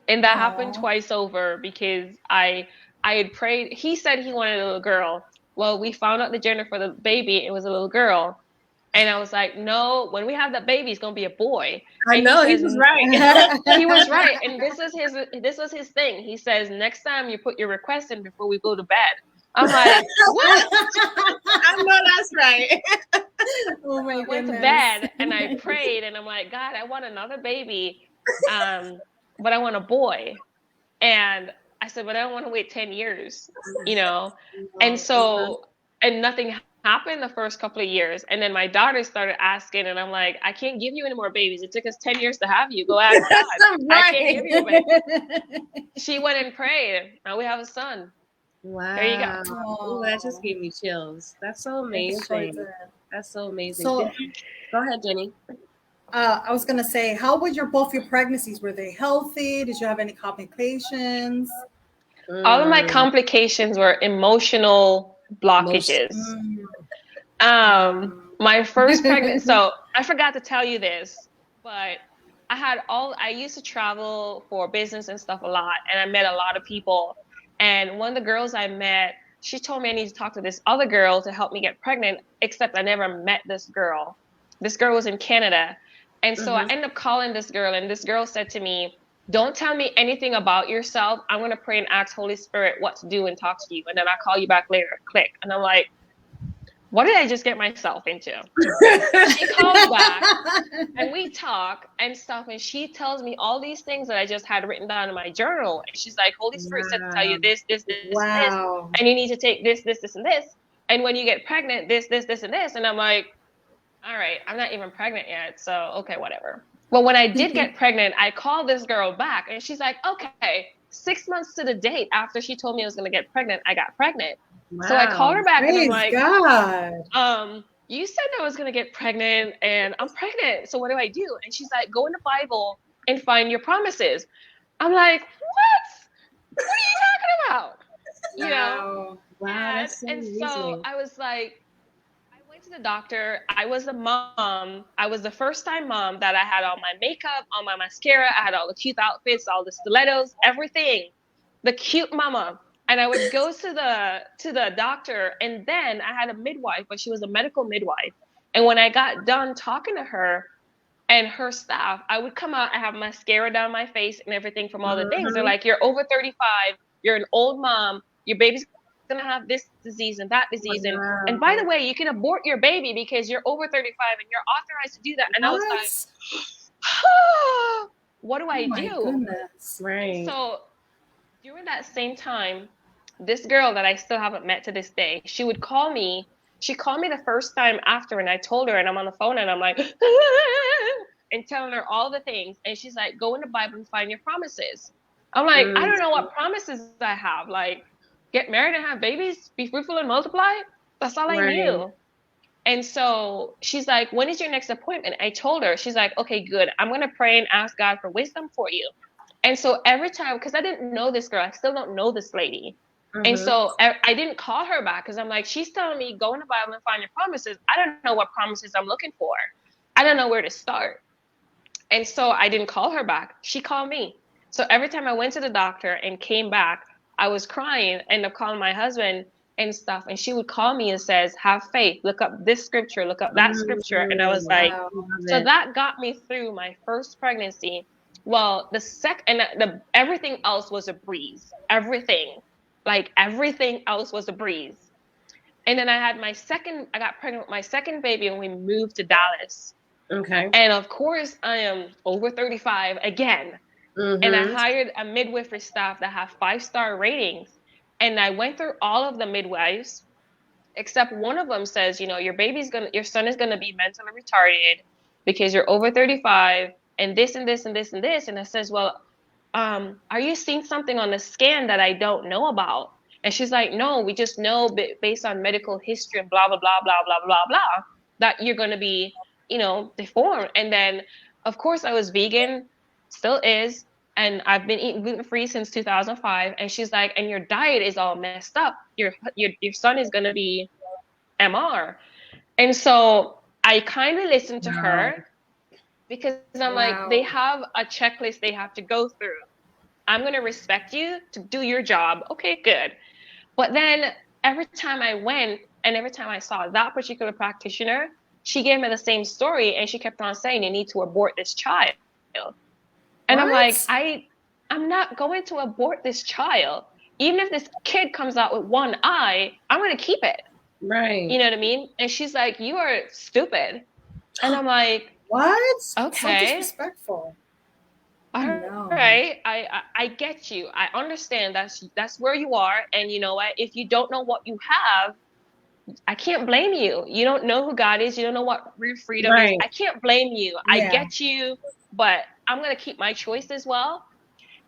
And that happened twice over, because I had prayed. He said he wanted a little girl. Well, we found out the gender for the baby. It was a little girl. And I was like, no, when we have that baby, it's going to be a boy. I know, he was right. He was right. And this was his thing. He says, next time you put your request in before we go to bed. I'm like, what? I know that's right. Oh my I went to bed and I prayed, and I'm like, God, I want another baby, but I want a boy. And I said, but I don't want to wait 10 years, And so, and nothing happened the first couple of years. And then my daughter started asking, and I'm like, I can't give you any more babies. It took us 10 years to have you. Go ask God. I can't give you a baby. She went and prayed. Now we have a son. Wow. There you go. Oh, that just gave me chills. That's so amazing. That's so amazing. So, go ahead, Jenny. I was gonna say, how were both your pregnancies? Were they healthy? Did you have any complications? All of my complications were emotional blockages. My first pregnancy. So I forgot to tell you this, but I used to travel for business and stuff a lot, and I met a lot of people. And one of the girls I met, she told me I need to talk to this other girl to help me get pregnant, except I never met this girl. This girl was in Canada. And so I ended up calling this girl, and this girl said to me, don't tell me anything about yourself. I'm going to pray and ask Holy Spirit what to do and talk to you. And then I'll call you back later. Click. And I'm like, what did I just get myself into? She calls back and we talk and stuff. And she tells me all these things that I just had written down in my journal. And she's like, Holy Spirit said to tell you this, this, this, this. And you need to take this, this, this, and this. And when you get pregnant, this, this, this, and this. And I'm like, all right, I'm not even pregnant yet. So, okay, whatever. Well, when I did get pregnant, I called this girl back. And she's like, okay, 6 months to the date after she told me I was going to get pregnant, I got pregnant. Wow. So I called her back and I'm like, God. You said I was going to get pregnant and I'm pregnant. So what do I do? And she's like, go in the Bible and find your promises. I'm like, what? What are you talking about? You know? Wow. And so I was like, I went to the doctor. I was a mom. I was the first time mom that I had all my makeup, all my mascara. I had all the cute outfits, all the stilettos, everything. The cute mama. And I would go to the doctor, and then I had a midwife, but she was a medical midwife. And when I got done talking to her and her staff, I would come out, I have mascara down my face and everything from all the things. They're like, you're over 35, you're an old mom, your baby's gonna have this disease and that disease. And by the way, you can abort your baby because you're over 35 and you're authorized to do that. And I was like, oh, what do I do? Goodness. Right. So during that same time, this girl that I still haven't met to this day, she would call me. She called me the first time after, and I told her, and I'm on the phone, and I'm like, and telling her all the things. And she's like, go in the Bible and find your promises. I'm like, I don't know what promises I have. Like, get married and have babies, be fruitful and multiply. That's all I knew. And so she's like, when is your next appointment? I told her. She's like, okay, good. I'm going to pray and ask God for wisdom for you. And so every time, because I didn't know this girl, I still don't know this lady. And so I didn't call her back because I'm like, she's telling me, go in the Bible and find your promises. I don't know what promises I'm looking for. I don't know where to start. And so I didn't call her back. She called me. So every time I went to the doctor and came back, I was crying, ended up calling my husband and stuff. And she would call me and says, have faith, look up this scripture, look up that scripture. And I was like, so that got me through my first pregnancy. Well, everything else was a breeze. Everything else was a breeze. And then I got pregnant with my second baby and we moved to Dallas. Okay. And of course, I am over 35 again. And I hired a midwifery staff that have 5-star ratings. And I went through all of the midwives, except one of them says, you know, your son is gonna be mentally retarded because you're over 35 and this and this and this and this. And I says, well, are you seeing something on the scan that I don't know about? And she's like, no, we just know based on medical history and blah, blah, blah, blah, blah, blah, blah, that you're going to be, you know, deformed. And then, of course, I was vegan, still is, and I've been eating gluten-free since 2005. And she's like, and your diet is all messed up. Your son is going to be MR. And so I kind of listened to her because I'm like, they have a checklist they have to go through. I'm going to respect you to do your job. Okay, good. But then every time I went and every time I saw that particular practitioner, she gave me the same story and she kept on saying, you need to abort this child. And I'm like, I'm not going to abort this child. Even if this kid comes out with one eye, I'm going to keep it. Right. You know what I mean? And she's like, you are stupid. And I'm like, what? Okay. So disrespectful. All right. I get you. I understand that's where you are. And you know what? If you don't know what you have, I can't blame you. You don't know who God is. You don't know what real freedom is. I can't blame you. I get you, but I'm going to keep my choice as well.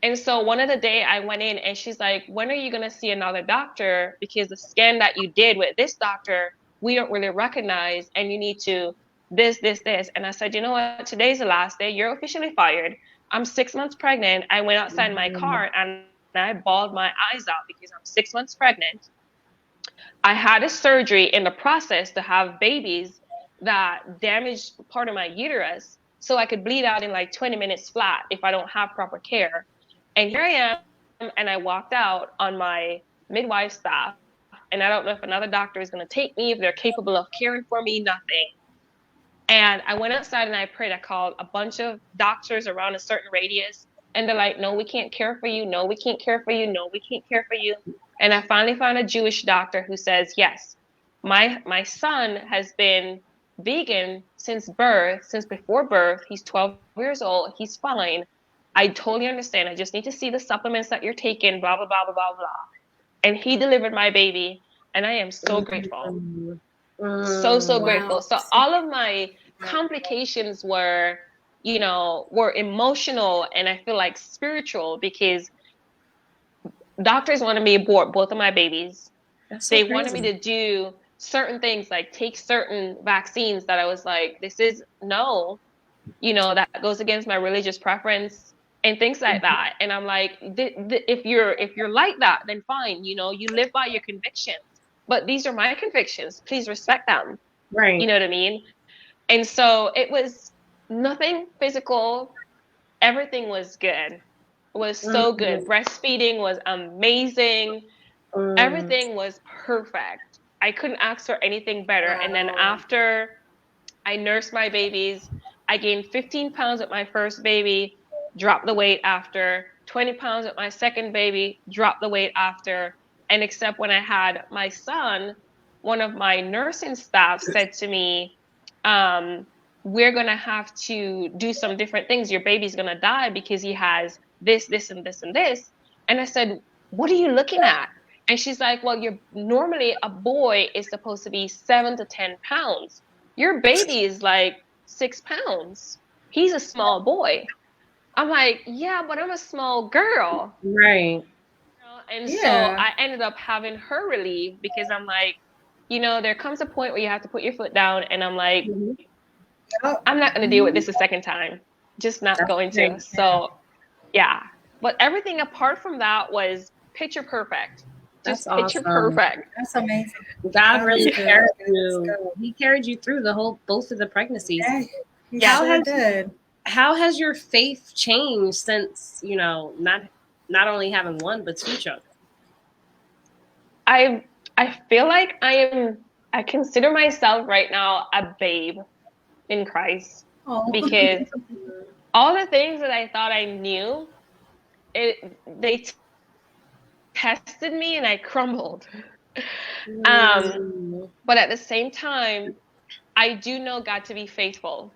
And so one of the day I went in and she's like, when are you going to see another doctor? Because the scan that you did with this doctor, we don't really recognize, and you need to this. And I said, you know what? Today's the last day. You're officially fired. I'm 6 months pregnant. I went outside my car and I bawled my eyes out because I'm 6 months pregnant. I had a surgery in the process to have babies that damaged part of my uterus, so I could bleed out in like 20 minutes flat if I don't have proper care. And here I am, and I walked out on my midwife staff, and I don't know if another doctor is going to take me, if they're capable of caring for me, nothing. And I went outside and I prayed. I called a bunch of doctors around a certain radius, and they're like, no, we can't care for you. No, we can't care for you. No, we can't care for you. And I finally found a Jewish doctor who says, yes, my son has been vegan since birth, since before birth. He's 12 years old. He's fine. I totally understand. I just need to see the supplements that you're taking, blah, blah, blah, blah, blah, blah. And he delivered my baby, and I am so grateful. So grateful. So all of my complications were emotional, and I feel like spiritual, because doctors wanted me to abort both of my babies. They wanted me to do certain things, like take certain vaccines that I was like, this is no, that goes against my religious preference and things like that. And I'm like, if you're like that, then fine, you live by your convictions. But these are my convictions. Please respect them. Right. You know what I mean? And so it was nothing physical. Everything was good. It was so good. Breastfeeding was amazing. Everything was perfect. I couldn't ask for anything better. And then after I nursed my babies, I gained 15 pounds with my first baby, dropped the weight after, 20 pounds with my second baby, dropped the weight after. And except when I had my son, one of my nursing staff said to me, we're going to have to do some different things. Your baby's going to die because he has this, this, and this, and this. And I said, what are you looking at? And she's like, well, normally a boy is supposed to be 7 to 10 pounds. Your baby is like 6 pounds. He's a small boy. I'm like, yeah, but I'm a small girl. Right. And so I ended up having her relieved because I'm like, you know, there comes a point where you have to put your foot down, and I'm like, Yep. I'm not going to deal with this a second time. Just not going to. great. So, yeah. But everything apart from that was picture perfect. That's Just picture awesome. perfect. That's amazing. God That really is good. carried That is you. good. He carried you through both of the pregnancies. Yeah, he Yes. sure did. How has your faith changed since, you know, not only having one but two children? I feel like I consider myself right now a babe in Christ, Oh, because all the things that I thought I knew, they tested me and I crumbled. Mm. But at the same time, I do know God to be faithful.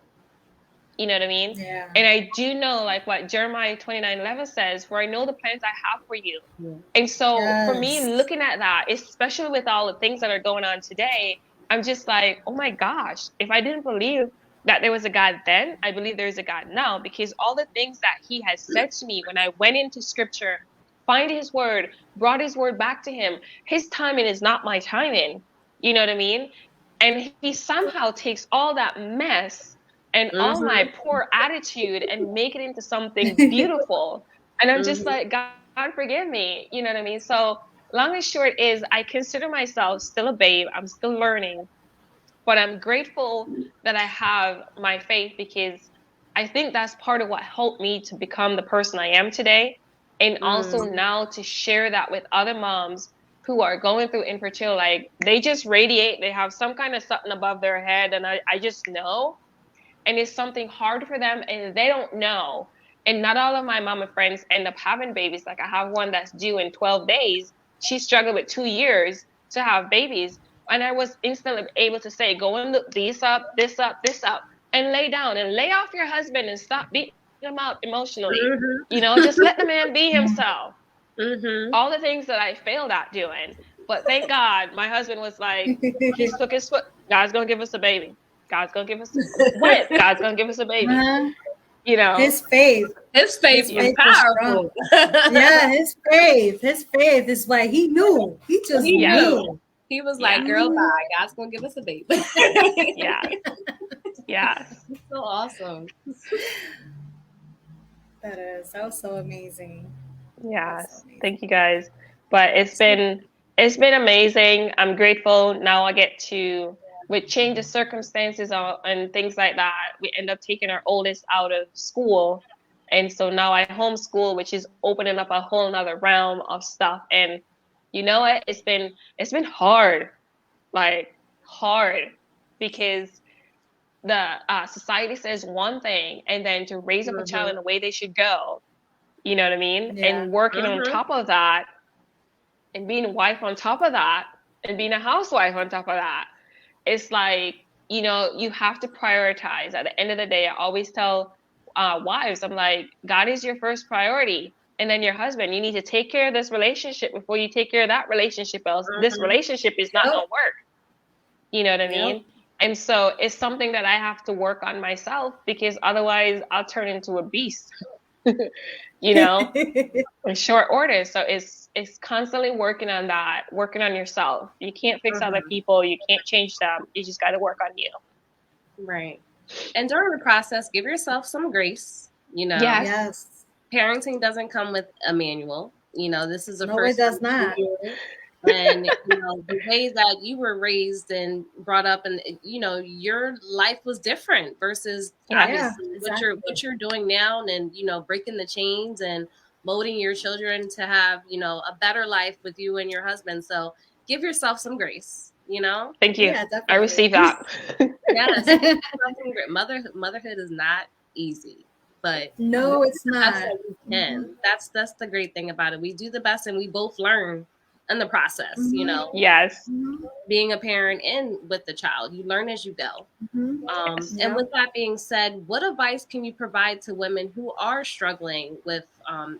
You know what I mean? yeah. And I do know, like what Jeremiah 29:11 says, for I know the plans I have for you. Yeah. And so for me, Yes. looking at that, especially with all the things that are going on today, I'm just like, oh my gosh, if I didn't believe that there was a God then, I believe there is a God now, because all the things that he has said to me when I went into scripture, find his word, brought his word back to him, his timing is not my timing. You know what I mean? And he somehow takes all that mess and all Mm-hmm. my poor attitude and make it into something beautiful. And I'm just Mm-hmm. like, God forgive me. You know what I mean? So long and short is I consider myself still a babe. I'm still learning, but I'm grateful that I have my faith, because I think that's part of what helped me to become the person I am today. And also Mm. now to share that with other moms who are going through infertility. Like they just radiate, they have some kind of something above their head. And I just know, and it's something hard for them and they don't know. And not all of my mama friends end up having babies. Like I have one that's due in 12 days. She struggled with 2 years to have babies. And I was instantly able to say, go and look this up, this up, this up, and lay down and lay off your husband and stop beating him up emotionally. Mm-hmm. You know, just let the man be himself. Mm-hmm. All the things that I failed at doing. But thank God my husband was like, he took his foot. God's going to give us a baby. God's going to give us what? God's going to give us a baby. Uh-huh. You know? His faith. His faith His was faith was strong. powerful. Yeah, his faith. His faith is like he knew. He just He Yeah. knew. knew. He was Yeah. like, girl, bye. God's going to give us a baby. Yeah. Yes. It's so awesome. That was so amazing. That's so Yes. amazing. Thank you guys. But it's been amazing. I'm grateful. Now I get to, with change of circumstances and things like that, we end up taking our oldest out of school. And so now I homeschool, which is opening up a whole nother realm of stuff. And you know what? It's been hard, like hard, because the society says one thing, and then to raise up a child in the way they should go, you know what I mean? Yeah. And working on Mm-hmm. top of that, and being a wife on top of that, and being a housewife on top of that. It's like, you know, you have to prioritize. At the end of the day, I always tell wives, I'm like, God is your first priority. And then your husband, you need to take care of this relationship before you take care of that relationship, else this relationship is not Yep. going to work. You know what I mean? Yep. And so it's something that I have to work on myself, because otherwise I'll turn into a beast, you know, in short order. So it's constantly working on that, working on yourself. You can't fix other people. You can't change them. You just got to work on you. Right. And during the process, give yourself some grace. You know, Yes. Yes. parenting doesn't come with a manual. You know, this is the No, first it does time not. for you. And you know, the way that you were raised and brought up, and you know, your life was different versus Yeah. obviously Yeah, exactly. what you're doing now, and you know, breaking the chains and molding your children to have, you know, a better life with you and your husband. So give yourself some grace, you know. Thank you. Yeah, I definitely. received that. Yes, motherhood is not easy, but No, it's that's not. what we can. That's the great thing about it. We do the best, and we both learn in the process. You know, Yes. being a parent and with the child, you learn as you go. Yes. And with that being said, what advice can you provide to women who are struggling with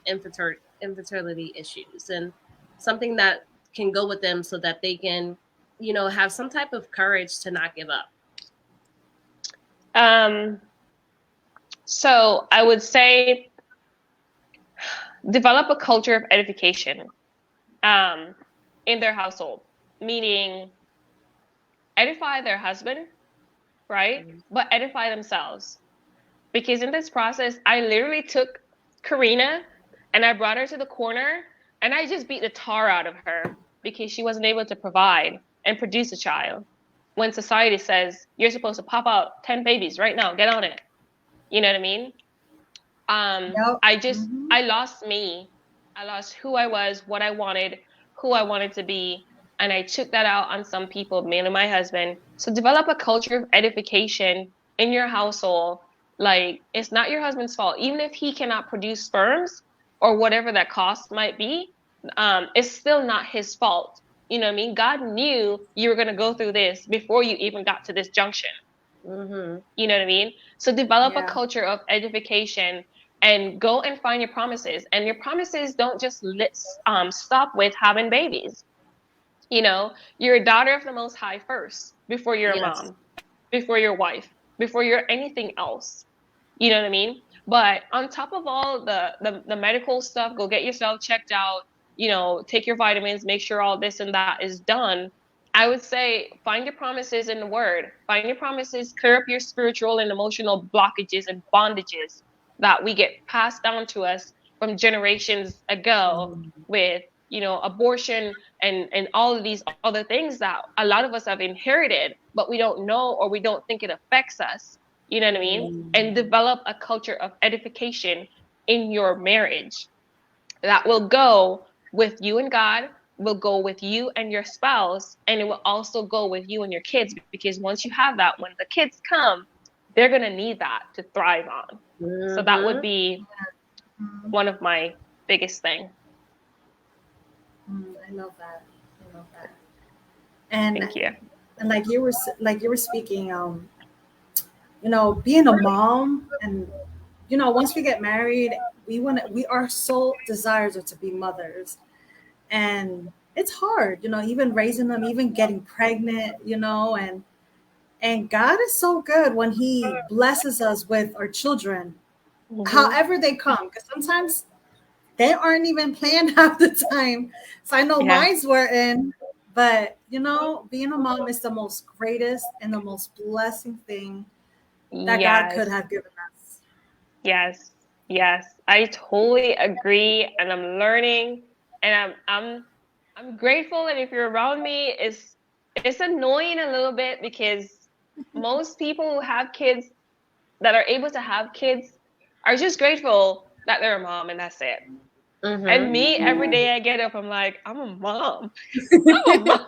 infertility issues, and something that can go with them so that they can, you know, have some type of courage to not give up? So I would say develop a culture of edification in their household, meaning edify their husband, right? But edify themselves. Because in this process, I literally took Karena and I brought her to the corner and I just beat the tar out of her because she wasn't able to provide and produce a child. When society says you're supposed to pop out 10 babies right now, get on it. You know what I mean? Yep. I lost me. I lost who I was, what I wanted, who I wanted to be. And I took that out on some people, mainly my husband. So develop a culture of edification in your household. Like, it's not your husband's fault. Even if he cannot produce sperms or whatever that cost might be, it's still not his fault. You know what I mean? God knew you were going to go through this before you even got to this junction. Mm-hmm. You know what I mean? So develop a Yeah. culture of edification and go and find your promises. And your promises don't just stop with having babies. You know, you're a daughter of the Most High first, before you're a Yes. mom, before your wife, before you're anything else. You know what I mean? But on top of all the medical stuff, go get yourself checked out, you know, take your vitamins, make sure all this and that is done. I would say find your promises in the word. Find your promises, clear up your spiritual and emotional blockages and bondages that we get passed down to us from generations ago with, you know, abortion and all of these other things that a lot of us have inherited, but we don't know or we don't think it affects us. You know what I mean? And develop a culture of edification in your marriage that will go with you and God, will go with you and your spouse, and it will also go with you and your kids. Because once you have that, when the kids come, they're going to need that to thrive on. So that would be one of my biggest things. I love that. I love that. And Thank you. and like you were speaking, you know, being a mom, and you know, once we get married, we are so desires to be mothers, and it's hard, you know, even raising them, even getting pregnant, you know, and God is so good when He blesses us with our children, however they come, because sometimes they aren't even planned half the time. So I know Yeah. mine's were in, but you know, being a mom is the most greatest and the most blessing thing that God could Yes. have given us. Yes. Yes. I totally agree, and I'm learning, and I'm grateful. And if you're around me, it's annoying a little bit because most people who have kids that are able to have kids are just grateful that they're a mom and that's it. And me, every day I get up, I'm like, I'm a mom. I'm a mom.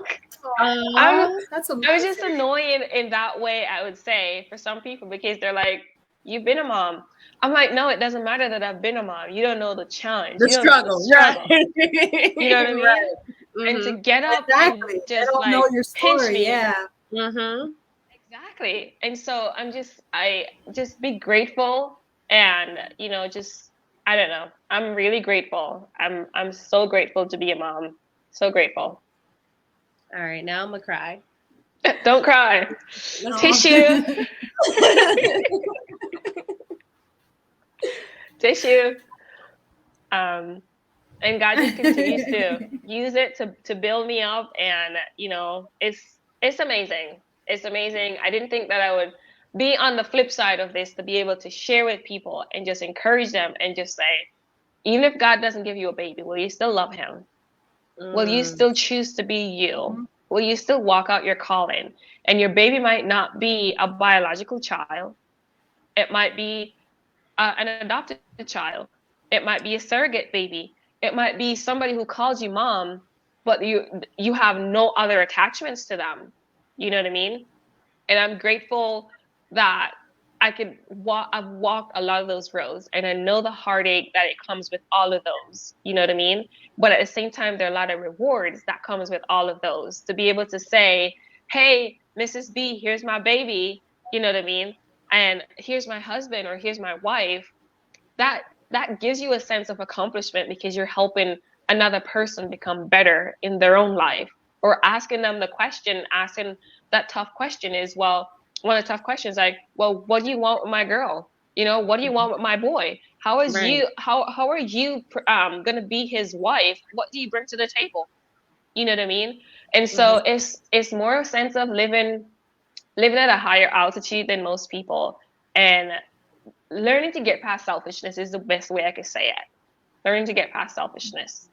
I'm That's I'm just amazing. annoying in that way, I would say, for some people because they're like, you've been a mom. I'm like, no, it doesn't matter that I've been a mom. You don't know the challenge. The You don't know the struggle, right? struggle. You know what I mean? And to get up and Exactly. They just don't know like your pinch story. me. Yeah. Exactly. And so I just be grateful and, you know, just, I don't know. I'm really grateful. I'm so grateful to be a mom. So grateful. All right, now I'm gonna cry. Don't cry. No. Tissue. Tissue. And God just continues to use it to build me up, and you know, it's amazing. It's amazing. I didn't think that I would be on the flip side of this, to be able to share with people and just encourage them and just say, even if God doesn't give you a baby, will you still love him? Will you still choose to be you? Will you still walk out your calling? And your baby might not be a biological child. It might be an adopted child. It might be a surrogate baby. It might be somebody who calls you mom, but you have no other attachments to them. You know what I mean? And I'm grateful that I could walk. I've walked a lot of those roads, and I know the heartache that it comes with all of those. You know what I mean? But at the same time, there are a lot of rewards that comes with all of those. To be able to say, "Hey, Mrs. B, here's my baby." You know what I mean? And here's my husband or here's my wife. That gives you a sense of accomplishment because you're helping another person become better in their own life, or asking them the question, asking that tough question is, well, one of the tough questions, like, well, what do you want with my girl? You know, what do you want with my boy? Right. How are you going to be his wife? What do you bring to the table? You know what I mean? And so it's more a sense of living at a higher altitude than most people, and learning to get past selfishness is the best way I could say it. Learning to get past selfishness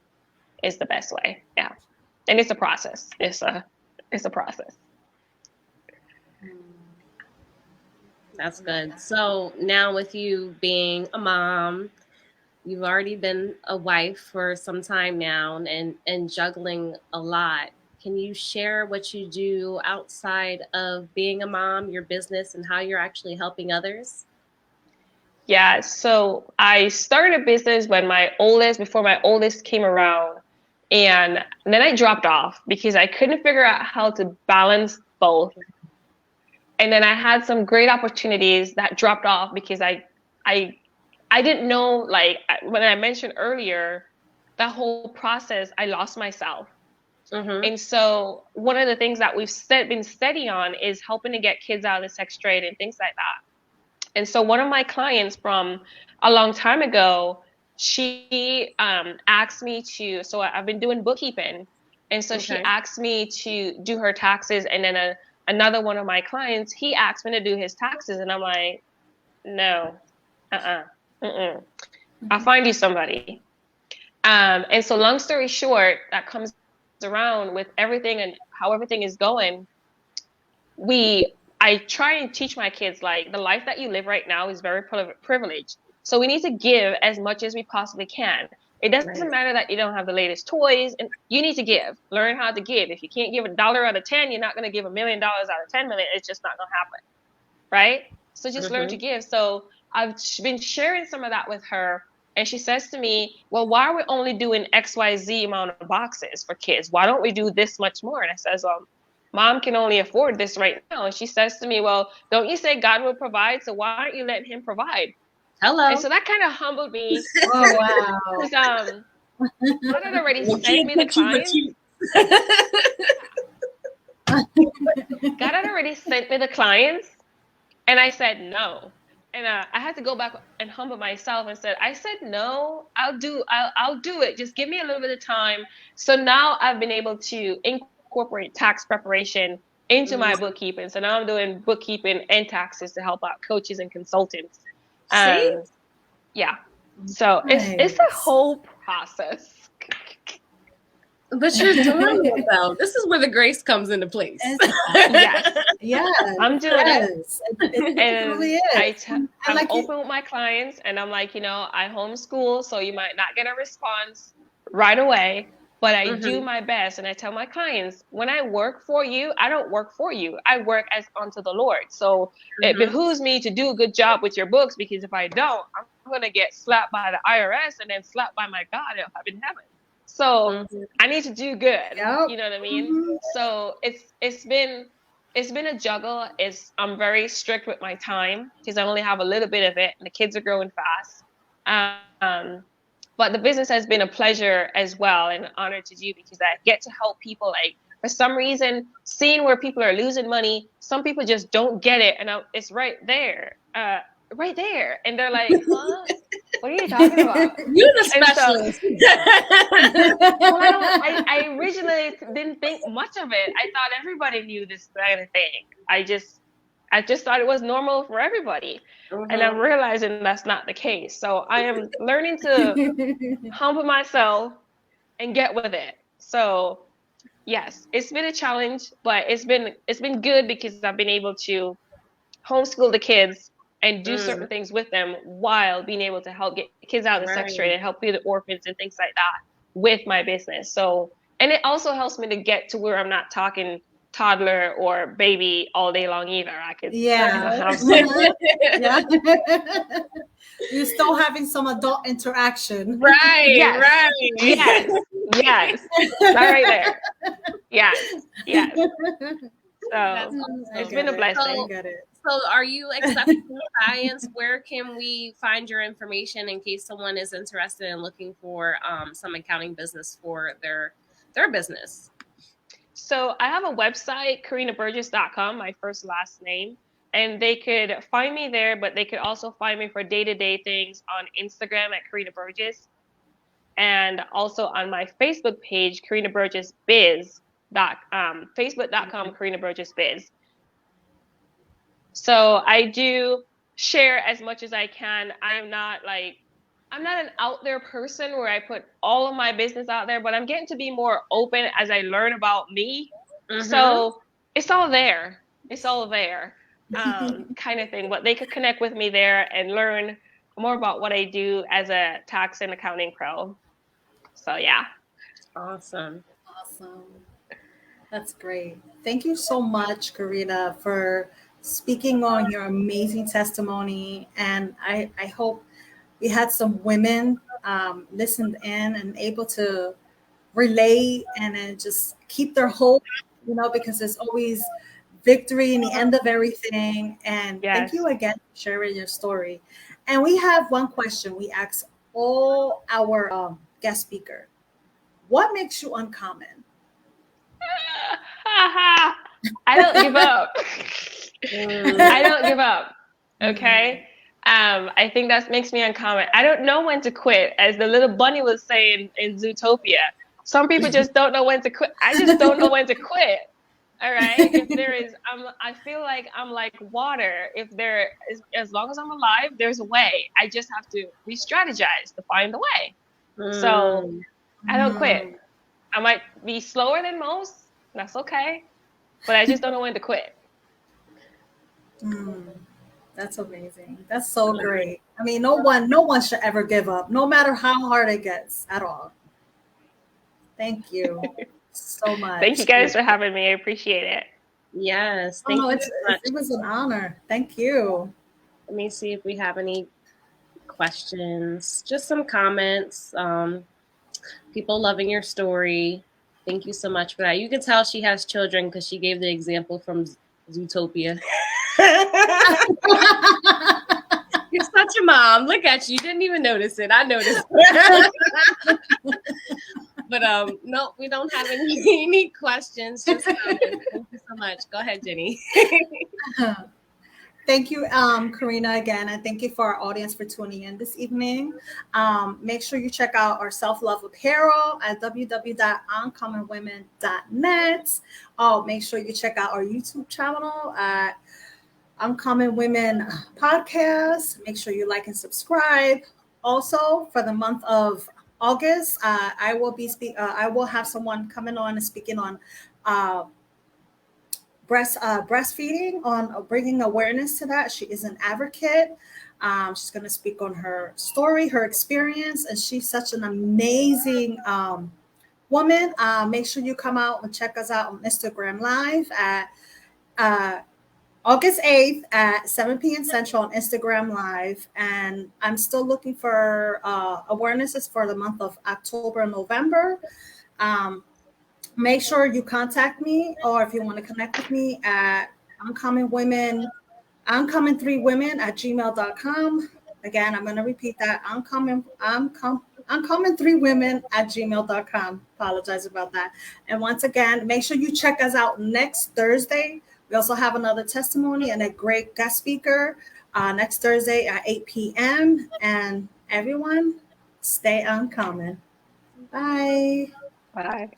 is the best way. Yeah. And it's a process. It's a process. That's good. So now with you being a mom, you've already been a wife for some time now and juggling a lot. Can you share what you do outside of being a mom, your business, and how you're actually helping others? Yeah, so I started a business before my oldest came around. And then I dropped off because I couldn't figure out how to balance both. And then I had some great opportunities that dropped off because I didn't know, like when I mentioned earlier, that whole process, I lost myself. And so one of the things that we've been steady on is helping to get kids out of the sex trade and things like that. And so one of my clients from a long time ago, she asked me to, so I've been doing bookkeeping. And so she asked me to do her taxes. And then another one of my clients, he asked me to do his taxes. And I'm like, no, I'll find you somebody. And so long story short, that comes around with everything and how everything is going. I try and teach my kids, like, the life that you live right now is very privileged. So we need to give as much as we possibly can. It doesn't matter that you don't have the latest toys, and you need to give. Learn how to give. If you can't give $1 out of 10, you're not going to give $1 million out of 10 million. It's just not going to happen, right? So just learn to give. So I've been sharing some of that with her, and she says to me, well, why are we only doing XYZ amount of boxes for kids? Why don't we do this much more? And I says, well, Mom can only afford this right now. And she says to me, well, don't you say God will provide? So why aren't you letting him provide? Hello. And so that kind of humbled me. Oh, wow. Because God had already sent me the clients. God had already sent me the clients. And I said no. And I had to go back and humble myself and said, I said no, I'll do it. Just give me a little bit of time. So now I've been able to incorporate tax preparation into my bookkeeping. So now I'm doing bookkeeping and taxes to help out coaches and consultants. Yeah. So it's a whole process. But you're doing it though. This is where the grace comes into place. Yes. Yeah. I'm doing it. It really is. I'm open with my clients, and I'm like, I homeschool, so you might not get a response right away, but I do my best. And I tell my clients, when I work for you, I don't work for you. I work as unto the Lord. So it behooves me to do a good job with your books, because if I don't, I'm going to get slapped by the IRS and then slapped by my God up in heaven. So I need to do good. Yep. You know what I mean? So it's been a juggle. I'm very strict with my time because I only have a little bit of it, and the kids are growing fast. But the business has been a pleasure as well, and an honor to do, because I get to help people. Like, for some reason, seeing where people are losing money, some people just don't get it, and it's right there, and they're like, huh? What are you talking about? You're the specialist. I originally didn't think much of it. I thought everybody knew this kind of thing. I just thought it was normal for everybody. And I'm realizing that's not the case. So I am learning to humble myself and get with it. So yes, it's been a challenge, but it's been good, because I've been able to homeschool the kids and do certain things with them while being able to help get kids out of the sex trade and help feed the orphans and things like that with my business. So, and it also helps me to get to where I'm not talking toddler or baby all day long either. I could have You're still having some adult interaction. Right. Yes. That right there. Yes. So it's been a blessing. So are you accepting clients? Where can we find your information in case someone is interested in looking for some accounting business for their business? So I have a website, KarenaBurgess.com, my first last name. And they could find me there, but they could also find me for day-to-day things on Instagram at Karena Burgess. And also on my Facebook page, Karena Burgess Biz. Facebook.com Karena Burgess Biz. So I do share as much as I can. I'm not an out there person where I put all of my business out there, but I'm getting to be more open as I learn about me. So it's all there. It's all there, kind of thing. But they could connect with me there and learn more about what I do as a tax and accounting pro. So yeah. Awesome. That's great. Thank you so much, Karena, for speaking on your amazing testimony. And I hope we had some women listened in and able to relate and then just keep their hope, because there's always victory in the end of everything. And thank you again for sharing your story. And we have one question we ask all our guest speaker. What makes you uncommon? I don't give up. I don't give up. Okay. I think that makes me uncommon. I don't know when to quit, as the little bunny was saying in Zootopia. Some people just don't know when to quit. I just don't know when to quit. All right. If there is, I feel like I'm like water. If there is, as long as I'm alive, there's a way. I just have to re-strategize to find the way. So I don't quit. I might be slower than most. That's okay. But I just don't know when to quit. That's amazing. That's so great. I mean, no one should ever give up, no matter how hard it gets at all. Thank you so much. Thank you guys for having me. I appreciate it. Yes. Thank you so much. It was an honor. Thank you. Let me see if we have any questions. Just some comments. People loving your story. Thank you so much for that. You can tell she has children because she gave the example from Zootopia. You're such a mom. Look at you. You didn't even notice it. I noticed. But no, we don't have any questions. Just thank you so much. Go ahead, Jenny. Thank you, Karena, again, and thank you for our audience for tuning in this evening. Make sure you check out our self-love apparel at www.uncommonwomen.net. Make sure you check out our YouTube channel at Uncommon Women Podcast. Make sure you like and subscribe. Also, for the month of August, I will have someone coming on and speaking on breastfeeding, on bringing awareness to that. She is an advocate. She's going to speak on her story, her experience, and she's such an amazing woman. Make sure you come out and check us out on Instagram Live at August 8th at 7 p.m. Central on Instagram Live. And I'm still looking for awarenesses for the month of October and November. Make sure you contact me, or if you want to connect with me at uncommon3women@gmail.com. Again, I'm going to repeat that. uncommon3women@gmail.com. Apologize about that. And once again, make sure you check us out next Thursday. We also have another testimony and a great guest speaker next Thursday at 8 p.m. And everyone, stay uncommon. Bye. Bye.